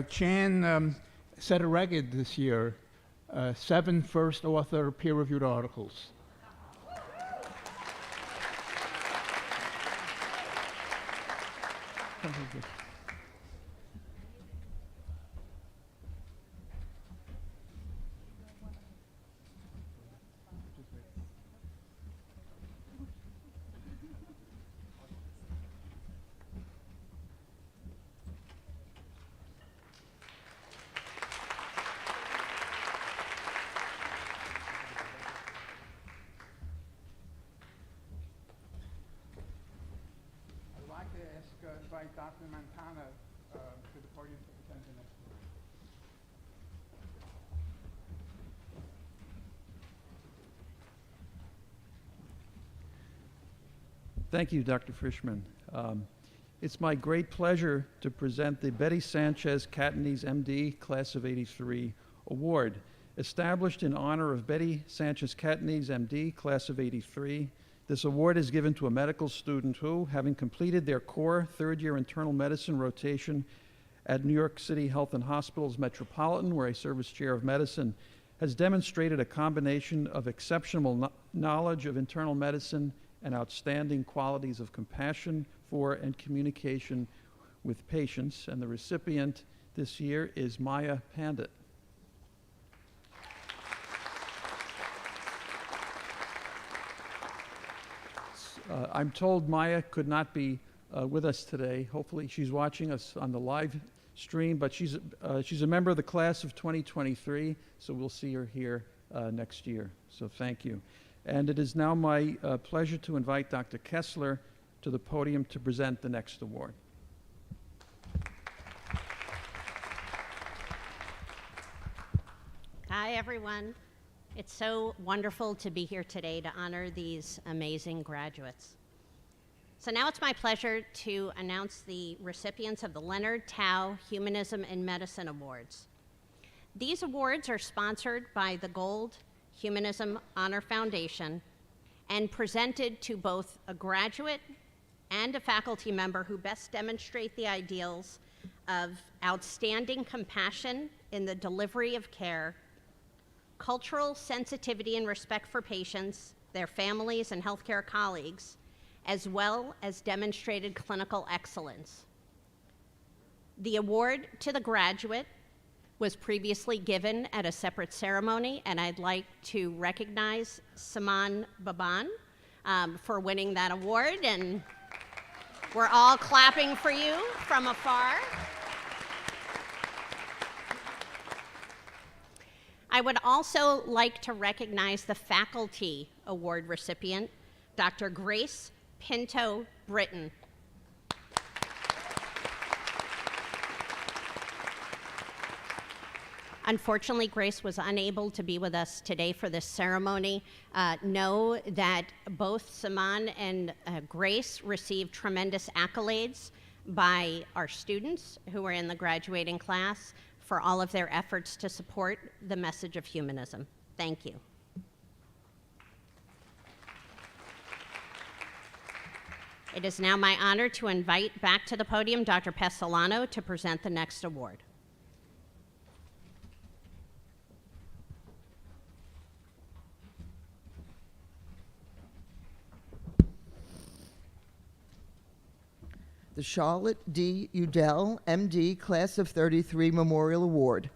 Chan set a record this year, 7 first author peer-reviewed articles. Invite Dr. Montana to the podium to present the next award. Thank you, Dr. Frischman. It's my great pleasure to present the Betty Sanchez Catanese, MD, Class of '83 Award. Established in honor of Betty Sanchez Catanese, MD, Class of '83, this award is given to a medical student who, having completed their core third-year internal medicine rotation at New York City Health and Hospitals Metropolitan, where I serve as chair of medicine, has demonstrated a combination of exceptional knowledge of internal medicine and outstanding qualities of compassion for and communication with patients. And the recipient this year is Maya Pandit. I'm told Maya could not be with us today. Hopefully she's watching us on the live stream, but she's a member of the class of 2023, so we'll see her here next year. So thank you. And it is now my pleasure to invite Dr. Kessler to the podium to present the next award. Hi, everyone. It's so wonderful to be here today to honor these amazing graduates. So now it's my pleasure to announce the recipients of the Leonard Tao Humanism in Medicine Awards. These awards are sponsored by the Gold Humanism Honor Foundation and presented to both a graduate and a faculty member who best demonstrate the ideals of outstanding compassion in the delivery of care, cultural sensitivity and respect for patients, their families, and healthcare colleagues, as well as demonstrated clinical excellence. The award to the graduate was previously given at a separate ceremony, and I'd like to recognize Saman Baban for winning that award, and we're all clapping for you from afar. I would also like to recognize the faculty award recipient, Dr. Grace Pinto Britton. Unfortunately, Grace was unable to be with us today for this ceremony. Know that both Saman and Grace received tremendous accolades by our students who were in the graduating class for all of their efforts to support the message of humanism. Thank you. It is now my honor to invite back to the podium Dr. Pessolano to present the next award. The Charlotte D. Udell, MD, Class of 33 Memorial Award.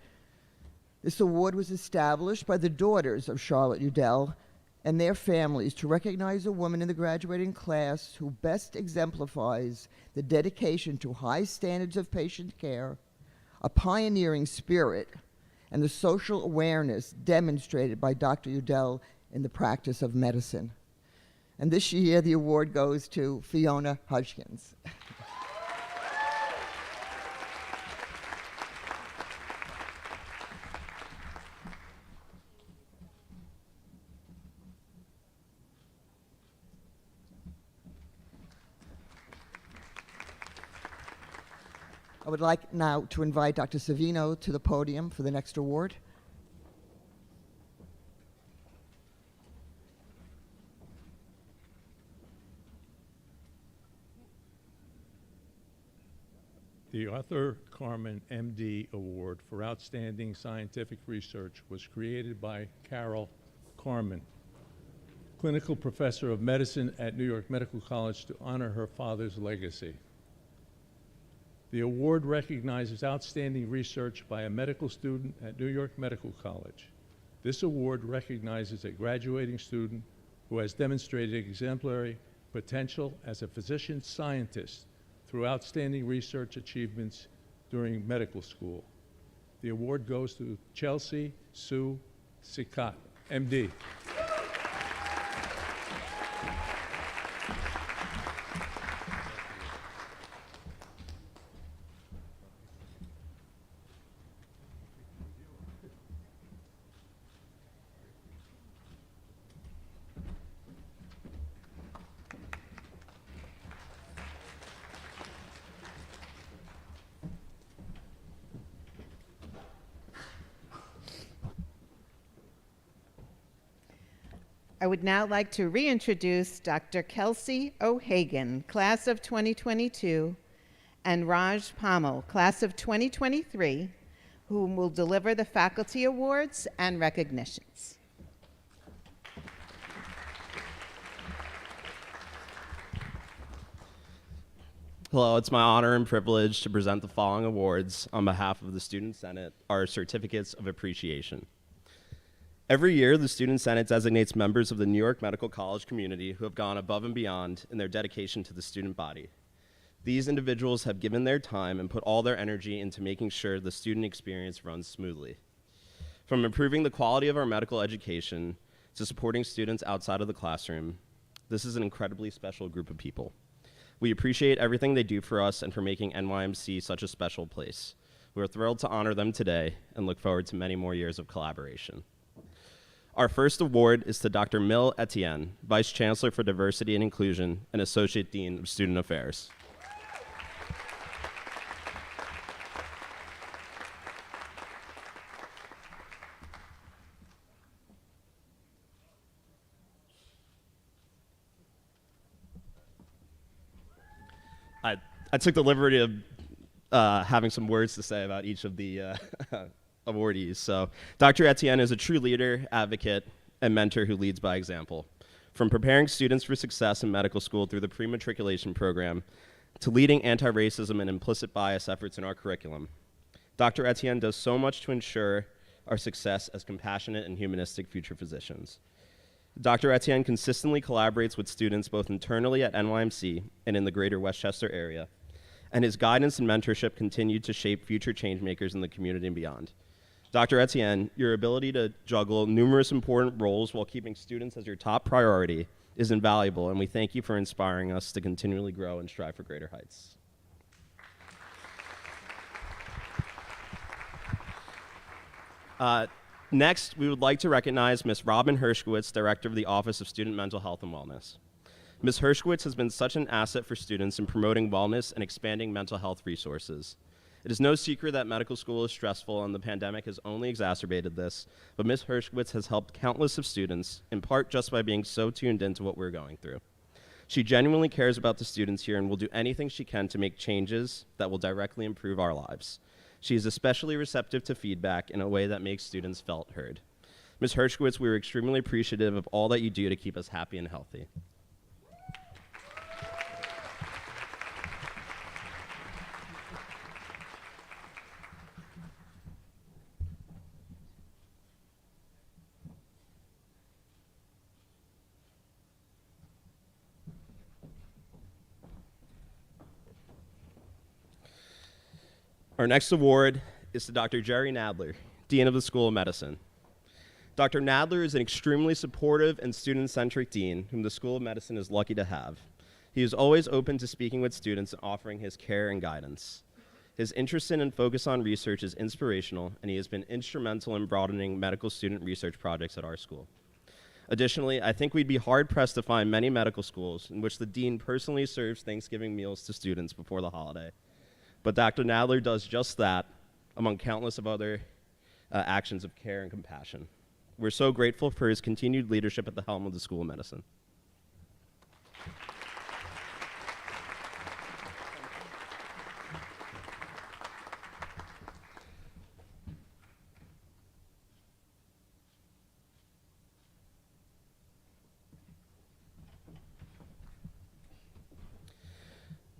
This award was established by the daughters of Charlotte Udell and their families to recognize a woman in the graduating class who best exemplifies the dedication to high standards of patient care, a pioneering spirit, and the social awareness demonstrated by Dr. Udell in the practice of medicine. And this year, the award goes to Fiona Hodgkins. I would like now to invite Dr. Savino to the podium for the next award. The Arthur Carmen MD Award for Outstanding Scientific Research was created by Carol Carmen, clinical professor of medicine at New York Medical College, to honor her father's legacy. The award recognizes outstanding research by a medical student at New York Medical College. This award recognizes a graduating student who has demonstrated exemplary potential as a physician scientist through outstanding research achievements during medical school. The award goes to Chelsea Sue Sikat, MD. I would now like to reintroduce Dr. Kelsey O'Hagan, class of 2022, and Raj Pamal, class of 2023, whom will deliver the faculty awards and recognitions. Hello, it's my honor and privilege to present the following awards on behalf of the Student Senate, our certificates of appreciation. Every year, the Student Senate designates members of the New York Medical College community who have gone above and beyond in their dedication to the student body. These individuals have given their time and put all their energy into making sure the student experience runs smoothly. From improving the quality of our medical education to supporting students outside of the classroom, this is an incredibly special group of people. We appreciate everything they do for us and for making NYMC such a special place. We are thrilled to honor them today and look forward to many more years of collaboration. Our first award is to Dr. Mil Etienne, Vice Chancellor for Diversity and Inclusion and Associate Dean of Student Affairs. I took the liberty of having some words to say about each of the awardees. So Dr. Etienne is a true leader, advocate, and mentor who leads by example. from preparing students for success in medical school through the pre-matriculation program to leading anti-racism and implicit bias efforts in our curriculum. Dr. Etienne does so much to ensure our success as compassionate and humanistic future physicians. Dr. Etienne consistently collaborates with students both internally at NYMC and in the greater Westchester area, and his guidance and mentorship continue to shape future changemakers in the community and beyond. Dr. Etienne, your ability to juggle numerous important roles while keeping students as your top priority is invaluable, and we thank you for inspiring us to continually grow and strive for greater heights. Next, we would like to recognize Ms. Robin Hershkowitz, Director of the Office of Student Mental Health and Wellness. Ms. Hershkowitz has been such an asset for students in promoting wellness and expanding mental health resources. It is no secret that medical school is stressful, and the pandemic has only exacerbated this, but Ms. Hershkowitz has helped countless of students, in part just by being so tuned into what we're going through. She genuinely cares about the students here and will do anything she can to make changes that will directly improve our lives. She is especially receptive to feedback in a way that makes students felt heard. Ms. Hershkowitz, we are extremely appreciative of all that you do to keep us happy and healthy. Our next award is to Dr. Jerry Nadler, Dean of the School of Medicine. Dr. Nadler is an extremely supportive and student-centric dean whom the School of Medicine is lucky to have. He is always open to speaking with students and offering his care and guidance. His interest in and focus on research is inspirational, and he has been instrumental in broadening medical student research projects at our school. Additionally, I think we'd be hard-pressed to find many medical schools in which the dean personally serves Thanksgiving meals to students before the holiday. But Dr. Nadler does just that, among countless of other actions of care and compassion. We're so grateful for his continued leadership at the helm of the School of Medicine.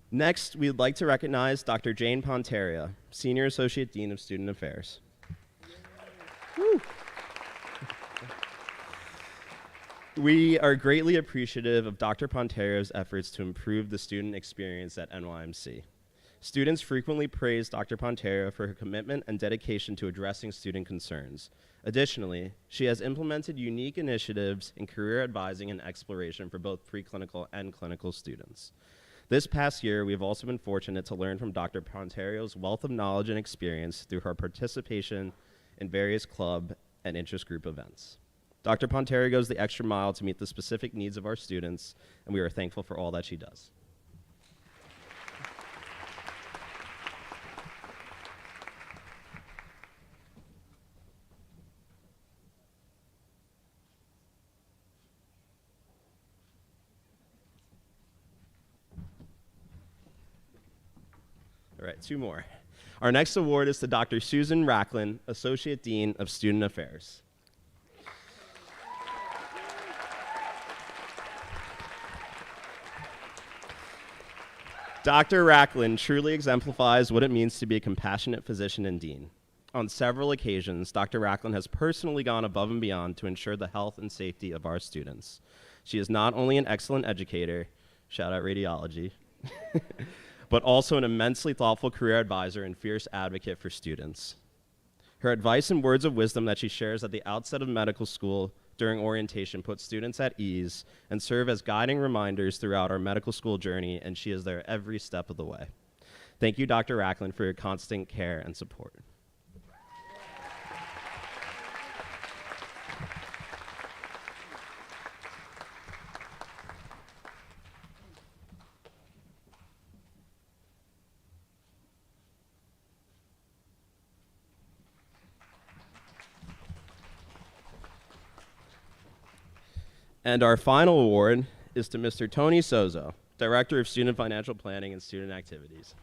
Next, we would like to recognize Dr. Jane Ponteria, Senior Associate Dean of Student Affairs. Woo. We are greatly appreciative of Dr. Ponteria's efforts to improve the student experience at NYMC. Students frequently praise Dr. Ponteria for her commitment and dedication to addressing student concerns. Additionally, she has implemented unique initiatives in career advising and exploration for both preclinical and clinical students. This past year, we've also been fortunate to learn from Dr. Ponteria's wealth of knowledge and experience through her participation in various club and interest group events. Dr. Ponteria goes the extra mile to meet the specific needs of our students, and we are thankful for all that she does. All right, two more. Our next award is to Dr. Susan Racklin, Associate Dean of Student Affairs. Dr. Racklin truly exemplifies what it means to be a compassionate physician and dean. On several occasions, Dr. Racklin has personally gone above and beyond to ensure the health and safety of our students. She is not only an excellent educator, shout out radiology, but also an immensely thoughtful career advisor and fierce advocate for students. Her advice and words of wisdom that she shares at the outset of medical school during orientation put students at ease and serve as guiding reminders throughout our medical school journey, and she is there every step of the way. Thank you, Dr. Racklin, for your constant care and support. And our final award is to Mr. Tony Sozo, Director of Student Financial Planning and Student Activities.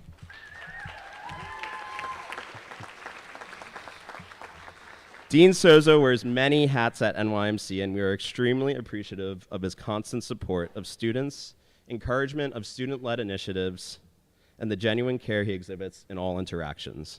Dean Sozo wears many hats at NYMC, and we are extremely appreciative of his constant support of students, encouragement of student-led initiatives, and the genuine care he exhibits in all interactions.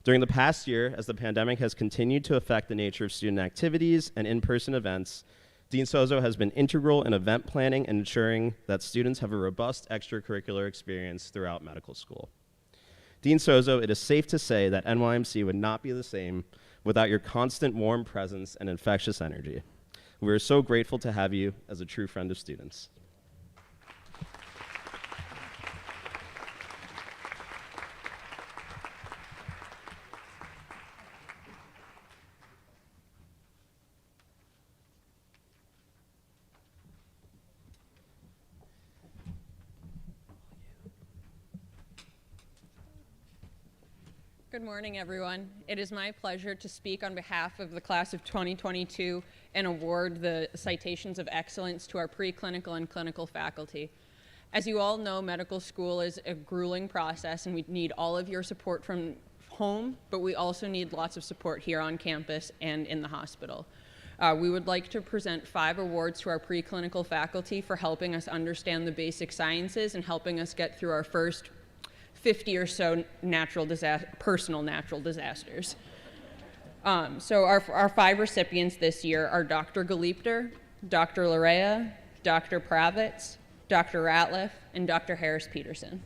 During the past year, as the pandemic has continued to affect the nature of student activities and in-person events, Dean Sozo has been integral in event planning and ensuring that students have a robust extracurricular experience throughout medical school. Dean Sozo, it is safe to say that NYMC would not be the same without your constant warm presence and infectious energy. We are so grateful to have you as a true friend of students. Good morning, everyone. It is my pleasure to speak on behalf of the class of 2022 and award the Citations of Excellence to our preclinical and clinical faculty. As you all know, medical school is a grueling process, and we need all of your support from home, but we also need lots of support here on campus and in the hospital. We would like to present 5 awards to our preclinical faculty for helping us understand the basic sciences and helping us get through our first 50 or so personal natural disasters. So our 5 recipients this year are Dr. Galipter, Dr. Larea, Dr. Pravitz, Dr. Ratliff, and Dr. Harris-Peterson.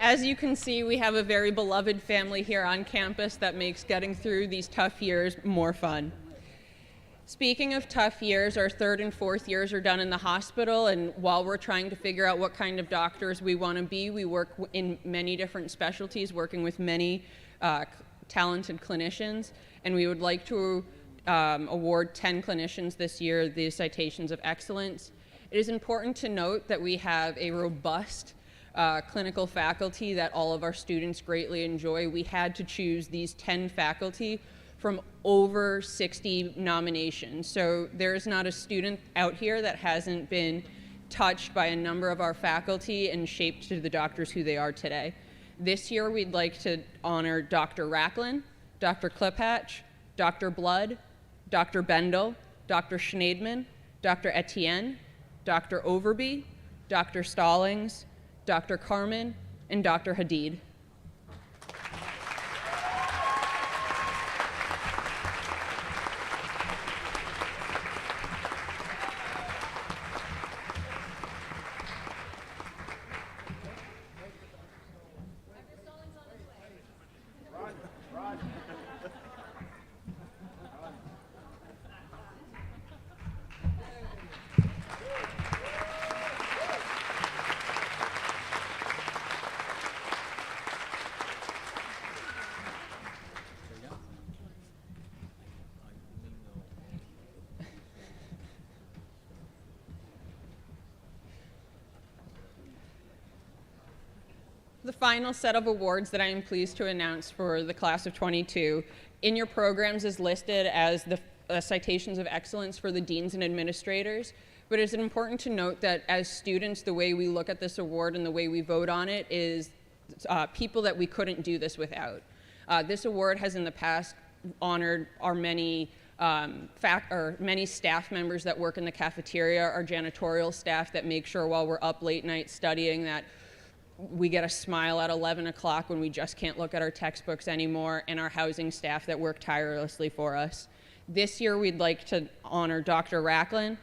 As you can see, we have a very beloved family here on campus that makes getting through these tough years more fun. Speaking of tough years, our 3rd and 4th years are done in the hospital, and while we're trying to figure out what kind of doctors we want to be, we work in many different specialties, working with many talented clinicians, and we would like to award 10 clinicians this year the Citations of Excellence. It is important to note that we have a robust clinical faculty that all of our students greatly enjoy. We had to choose these 10 faculty from over 60 nominations. So there's not a student out here that hasn't been touched by a number of our faculty and shaped to the doctors who they are today. This year we'd like to honor Dr. Racklin, Dr. Kliphatch, Dr. Blood, Dr. Bendel, Dr. Schneidman, Dr. Etienne, Dr. Overby, Dr. Stallings, Dr. Carmen, and Dr. Hadid. The final set of awards that I am pleased to announce for the class of 22 in your programs is listed as the Citations of Excellence for the deans and administrators, but it's important to note that as students, the way we look at this award and the way we vote on it is people that we couldn't do this without. This award has in the past honored our many many staff members that work in the cafeteria, our janitorial staff that make sure while we're up late night studying that we get a smile at 11 o'clock when we just can't look at our textbooks anymore, and our housing staff that work tirelessly for us. This year we'd like to honor Dr. Racklin,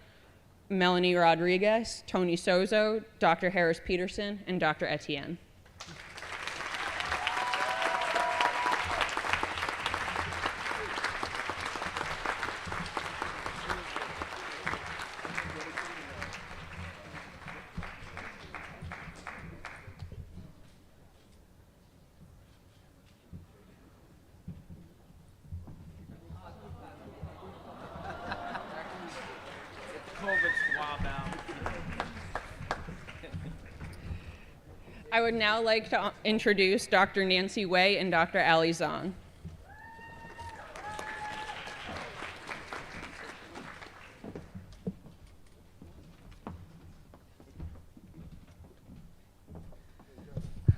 Melanie Rodriguez, Tony Sozo, Dr. Harris Peterson, and Dr. Etienne. I would now like to introduce Dr. Nancy Wei and Dr. Ali Zhang.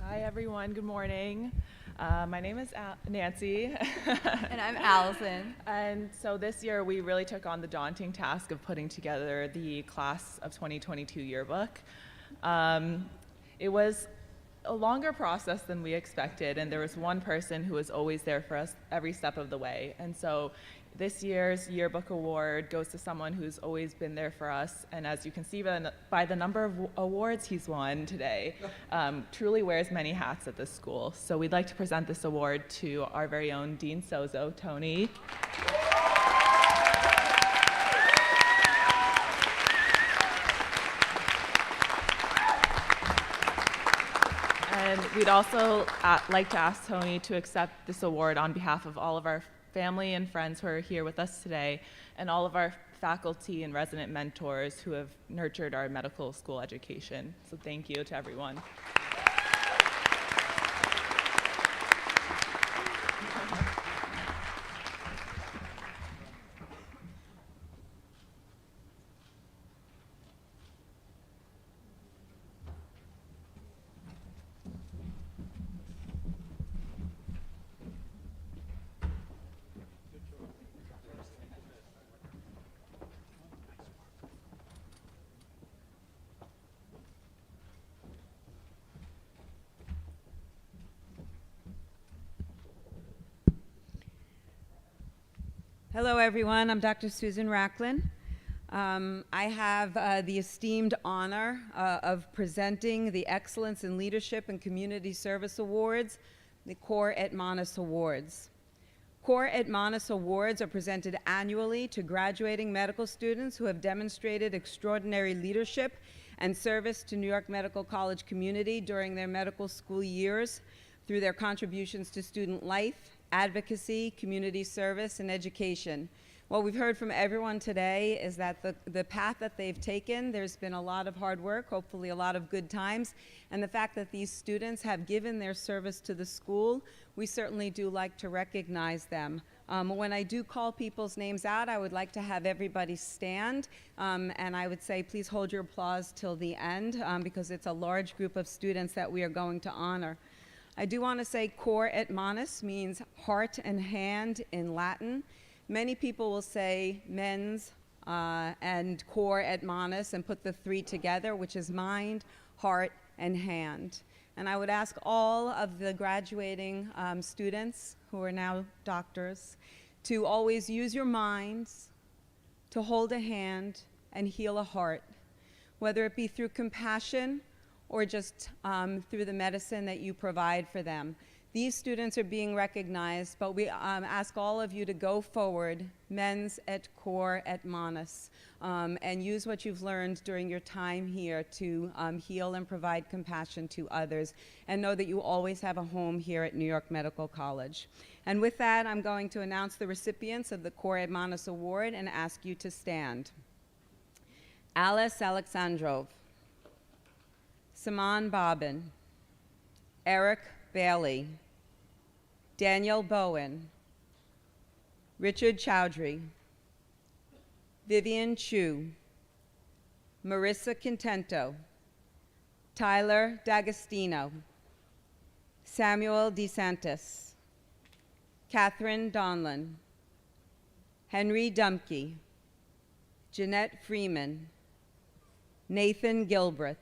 Hi everyone, good morning. My name is Nancy. And I'm Allison. And so this year we really took on the daunting task of putting together the class of 2022 yearbook. It was a longer process than we expected, and there was one person who was always there for us every step of the way. And so this year's yearbook award goes to someone who's always been there for us, and as you can see by the number of awards he's won today, truly wears many hats at this school. So we'd like to present this award to our very own Dean Sozo, Tony. And we'd also like to ask Tony to accept this award on behalf of all of our family and friends who are here with us today, and all of our faculty and resident mentors who have nurtured our medical school education. So thank you to everyone. Hello, everyone. I'm Dr. Susan Racklin. I have the esteemed honor of presenting the Excellence in Leadership and Community Service Awards, the Cor et Manus Awards. Cor et Manus Awards are presented annually to graduating medical students who have demonstrated extraordinary leadership and service to New York Medical College community during their medical school years through their contributions to student life, advocacy, community service, and education. What we've heard from everyone today is that the path that they've taken, there's been a lot of hard work, hopefully a lot of good times, and the fact that these students have given their service to the school, we certainly do like to recognize them. When I do call people's names out, I would like to have everybody stand, and I would say please hold your applause till the end, because it's a large group of students that we are going to honor. I do want to say cor et manus means heart and hand in Latin. Many people will say mens and cor et manus and put the three together, which is mind, heart, and hand. And I would ask all of the graduating students who are now doctors to always use your minds to hold a hand and heal a heart, whether it be through compassion or just through the medicine that you provide for them. These students are being recognized, but we ask all of you to go forward, mens et cor et manus, and use what you've learned during your time here to heal and provide compassion to others, and know that you always have a home here at New York Medical College. And with that, I'm going to announce the recipients of the Cor et Manus Award and ask you to stand. Alice Alexandrov, Saman Bobbin, Eric Bailey, Daniel Bowen, Richard Chowdhury, Vivian Chu, Marissa Contento, Tyler D'Agostino, Samuel DeSantis, Catherine Donlan, Henry Dumke, Jeanette Freeman, Nathan Gilbreth,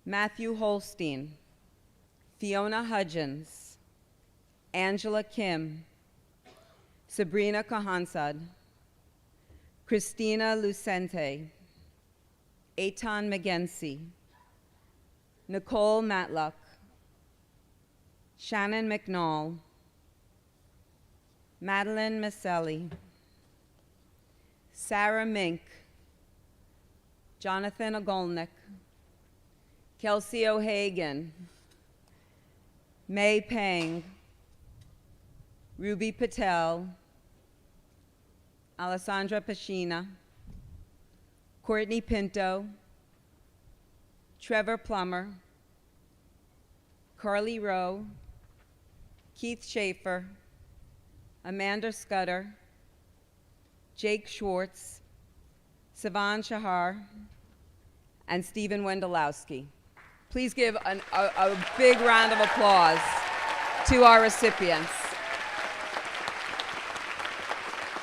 Matthew Holstein, Fiona Hudgens, Angela Kim, Sabrina Kahansad, Christina Lucente, Eitan McGency, Nicole Matlock, Shannon McNall, Madeline Maselli, Sarah Mink, Jonathan Ogolnik, Kelsey O'Hagan, May Pang, Ruby Patel, Alessandra Pacina, Courtney Pinto, Trevor Plummer, Carly Rowe, Keith Schaefer, Amanda Scudder, Jake Schwartz, Savan Shahar, and Stephen Wendelowski. Please give a big round of applause to our recipients.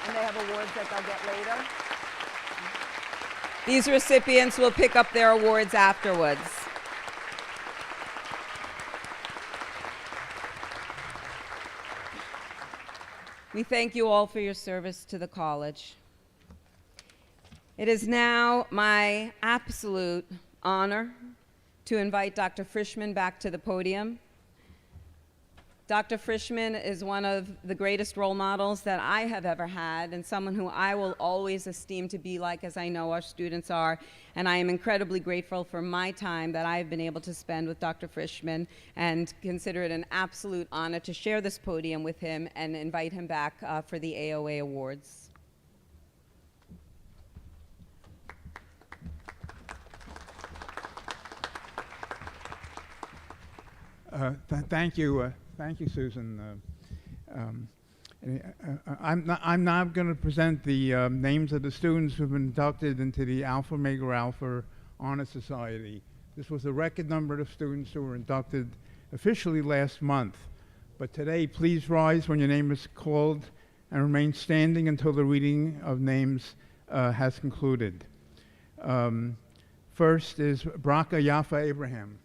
And they have awards that they'll get later. These recipients will pick up their awards afterwards. We thank you all for your service to the college. It is now my absolute honor to invite Dr. Frischman back to the podium. Dr. Frischman is one of the greatest role models that I have ever had, and someone who I will always esteem to be like, as I know our students are. And I am incredibly grateful for my time that I've been able to spend with Dr. Frischman, and consider it an absolute honor to share this podium with him and invite him back for the AOA Awards. Thank you, Susan. I'm now going to present the names of the students who have been inducted into the Alpha Omega Alpha Honor Society. This was a record number of students who were inducted officially last month. But today, please rise when your name is called and remain standing until the reading of names has concluded. First is Braka Yafa Abraham.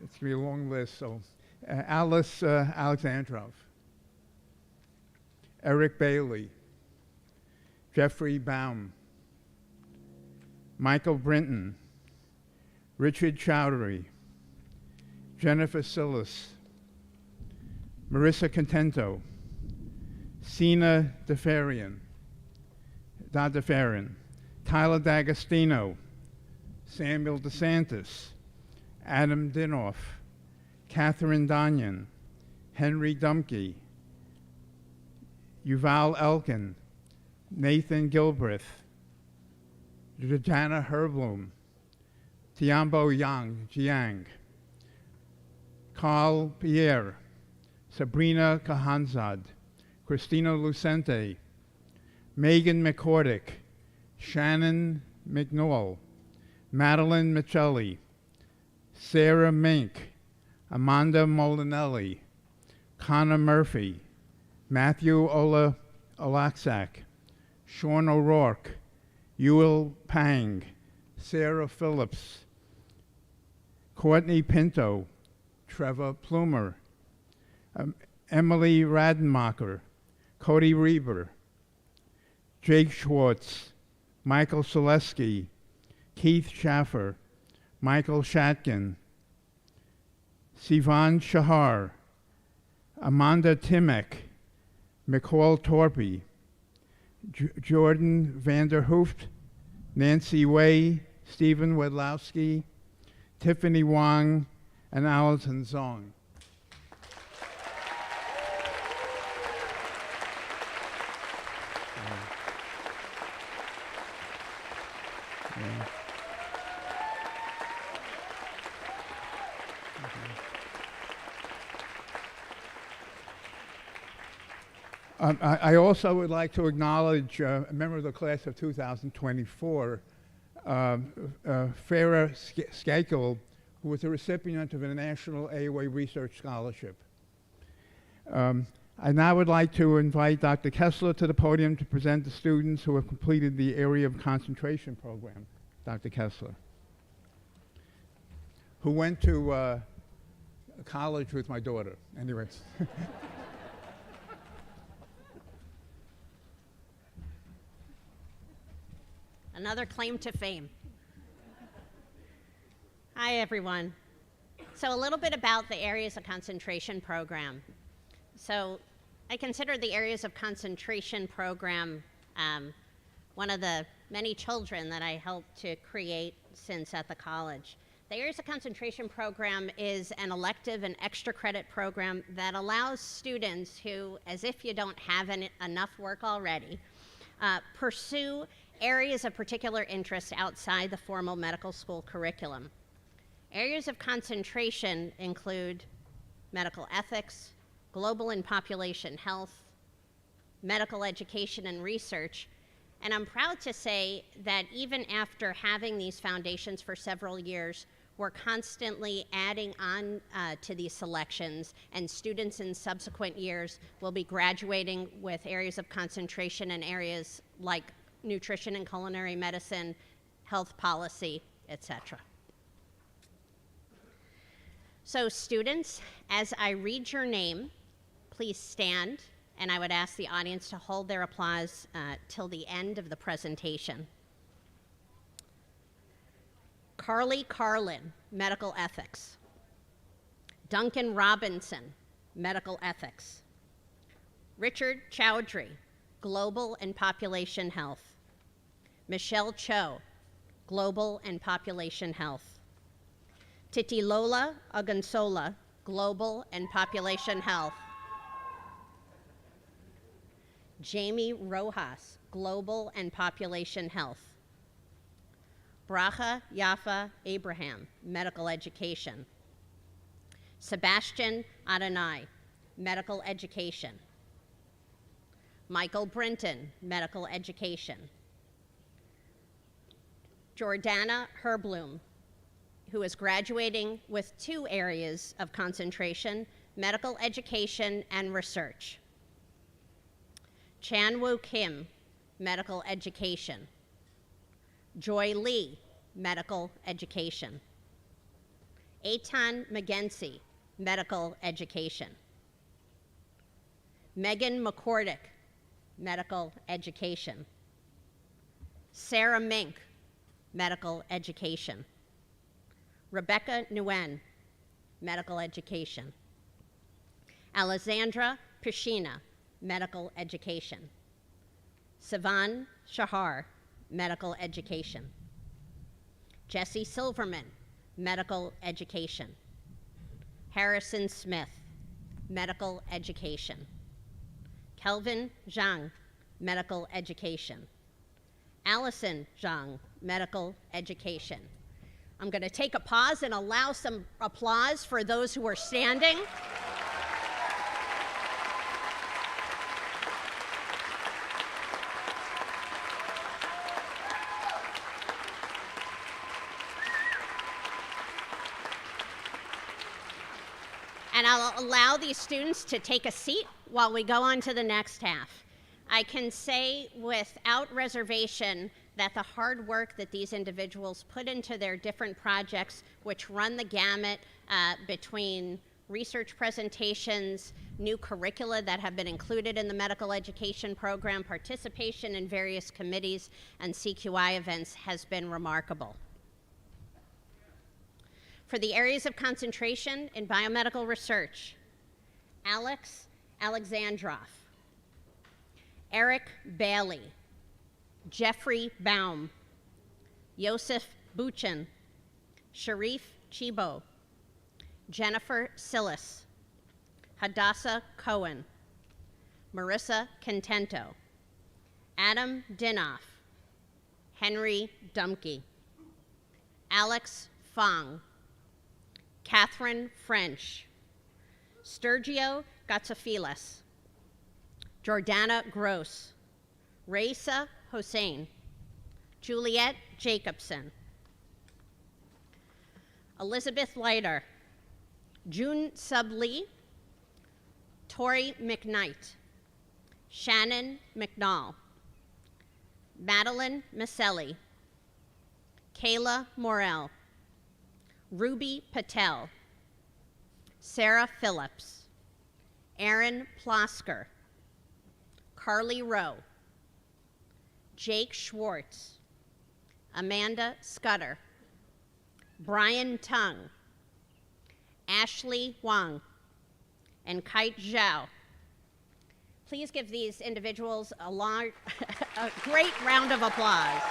It's going to be a long list, so Alice Alexandrov, Eric Bailey, Jeffrey Baum, Michael Brinton, Richard Chowdhury, Jennifer Sillis, Marissa Contento, Sina Defarian, Tyler D'Agostino, Samuel DeSantis, Adam Dinoff, Catherine Donyan, Henry Dumke, Yuval Elkin, Nathan Gilbreth, Jana Herblum, Tiambo Jiang, Carl Pierre, Sabrina Kahanzad, Christina Lucente, Megan McCordick, Shannon McNall, Madeline Michelli, Sarah Mink, Amanda Molinelli, Connor Murphy, Matthew Olaksak, Sean O'Rourke, Ewell Pang, Sarah Phillips, Courtney Pinto, Trevor Plumer, Emily Radenmacher, Cody Reber, Jake Schwartz, Michael Selesky, Keith Schaffer, Michael Shatkin, Sivan Shahar, Amanda Timek, McCall Torpy, Jordan Vanderhooft, Nancy Way, Stephen Wedlowski, Tiffany Wang, and Allison Zong. I also would like to acknowledge a member of the class of 2024, Farah Skakel, who was a recipient of a National AOA Research Scholarship. I now would like to invite Dr. Kessler to the podium to present the students who have completed the area of concentration program. Dr. Kessler, who went to college with my daughter. Anyways. Another claim to fame. Hi, everyone. So a little bit about the areas of concentration program. So I consider the areas of concentration program one of the many children that I helped to create since at the college. The areas of concentration program is an elective and extra credit program that allows students who, as if you don't have enough work already, pursue areas of particular interest outside the formal medical school curriculum. Areas of concentration include medical ethics, global and population health, medical education and research, and I'm proud to say that even after having these foundations for several years, we're constantly adding on to these selections, and students in subsequent years will be graduating with areas of concentration in areas like nutrition and culinary medicine, health policy, etc. So students, as I read your name, please stand, and I would ask the audience to hold their applause till the end of the presentation. Carly Carlin, Medical Ethics. Duncan Robinson, Medical Ethics. Richard Chowdhury, Global and Population Health. Michelle Cho, Global and Population Health. Titilola Agonsola, Global and Population Health. Jamie Rojas, Global and Population Health. Bracha Yafa Abraham, Medical Education. Sebastian Adonai, Medical Education. Michael Brinton, Medical Education. Jordana Herblum, who is graduating with 2 areas of concentration, medical education and research. Chan-Woo Kim, Medical Education. Joy Lee, Medical Education. Eitan McGency, Medical Education. Megan McCordick, Medical Education. Sarah Mink, Medical Education. Rebecca Nguyen, Medical Education. Alexandra Pishina, Medical Education. Sivan Shahar, Medical Education. Jesse Silverman, Medical Education. Harrison Smith, Medical Education. Kelvin Zhang, Medical Education. Allison Zhang, Medical Education. I'm going to take a pause and allow some applause for those who are standing. And I'll allow these students to take a seat while we go on to the next half. I can say without reservation that the hard work that these individuals put into their different projects, which run the gamut between research presentations, new curricula that have been included in the medical education program, participation in various committees and CQI events, has been remarkable. For the areas of concentration in biomedical research, Alice Alexandrov, Eric Bailey, Jeffrey Baum, Yosef Buchin, Sharif Chibo, Jennifer Sillis, Hadassah Cohen, Marissa Contento, Adam Dinoff, Henry Dumke, Alex Fong, Catherine French, Sergio Gatsafilas, Jordana Gross, Raisa Hossein, Juliet Jacobson, Elizabeth Leiter, June Sub Lee, Tori McKnight, Shannon McNall, Madeline Maselli, Kayla Morell, Ruby Patel, Sarah Phillips, Aaron Plosker, Carly Rowe, Jake Schwartz, Amanda Scudder, Brian Tung, Ashley Wang, and Kite Zhao. Please give these individuals a great round of applause.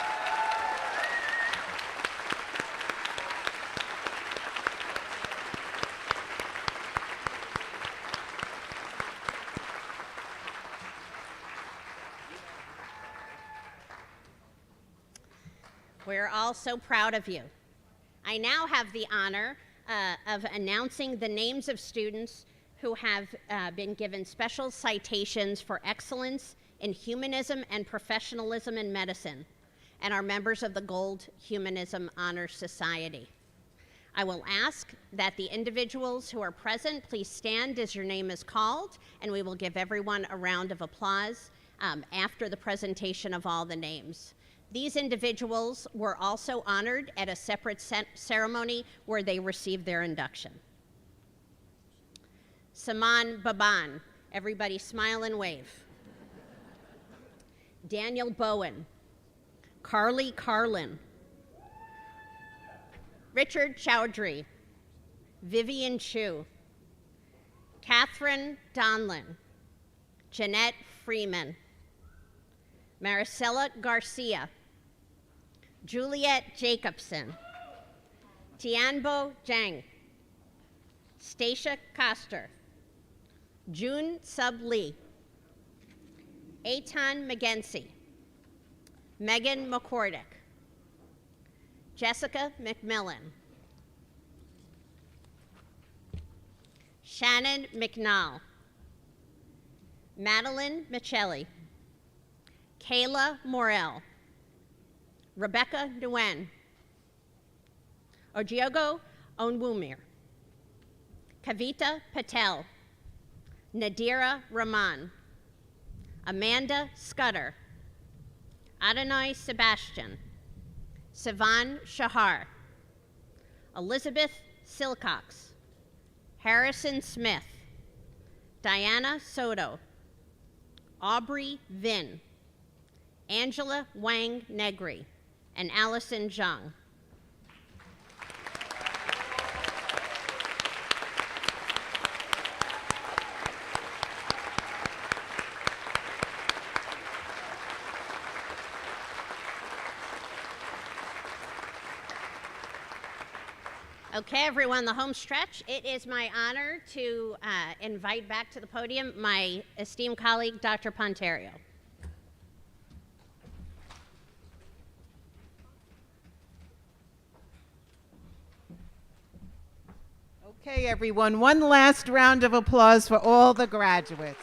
We're all so proud of you. I now have the honor of announcing the names of students who have been given special citations for excellence in humanism and professionalism in medicine, and are members of the Gold Humanism Honor Society. I will ask that the individuals who are present please stand as your name is called, and we will give everyone a round of applause after the presentation of all the names. These individuals were also honored at a separate ceremony where they received their induction. Saman Baban, everybody smile and wave. Daniel Bowen, Carly Carlin, Richard Chowdhury, Vivian Chu, Catherine Donlin, Jeanette Freeman, Maricela Garcia, Juliet Jacobson, Tianbo Zhang, Stacia Koster, June Sub Lee, Eitan McGency, Megan McCordick, Jessica McMillan, Shannon McNall, Madeline Michelli, Kayla Morell, Rebecca Nguyen, Ojiogo Onwumir, Kavita Patel, Nadira Rahman, Amanda Scudder, Adonai Sebastian, Sivan Shahar, Elizabeth Silcox, Harrison Smith, Diana Soto, Aubrey Vin, Angela Wang Negri, and Allison Zhang. Okay, everyone, the home stretch. It is my honor to invite back to the podium my esteemed colleague, Dr. Ponterio. Okay, everyone, one last round of applause for all the graduates.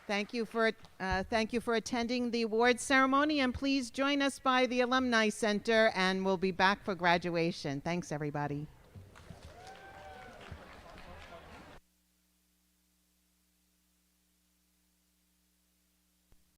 Thank you for attending the awards ceremony, and please join us by the Alumni Center, and we'll be back for graduation. Thanks, everybody.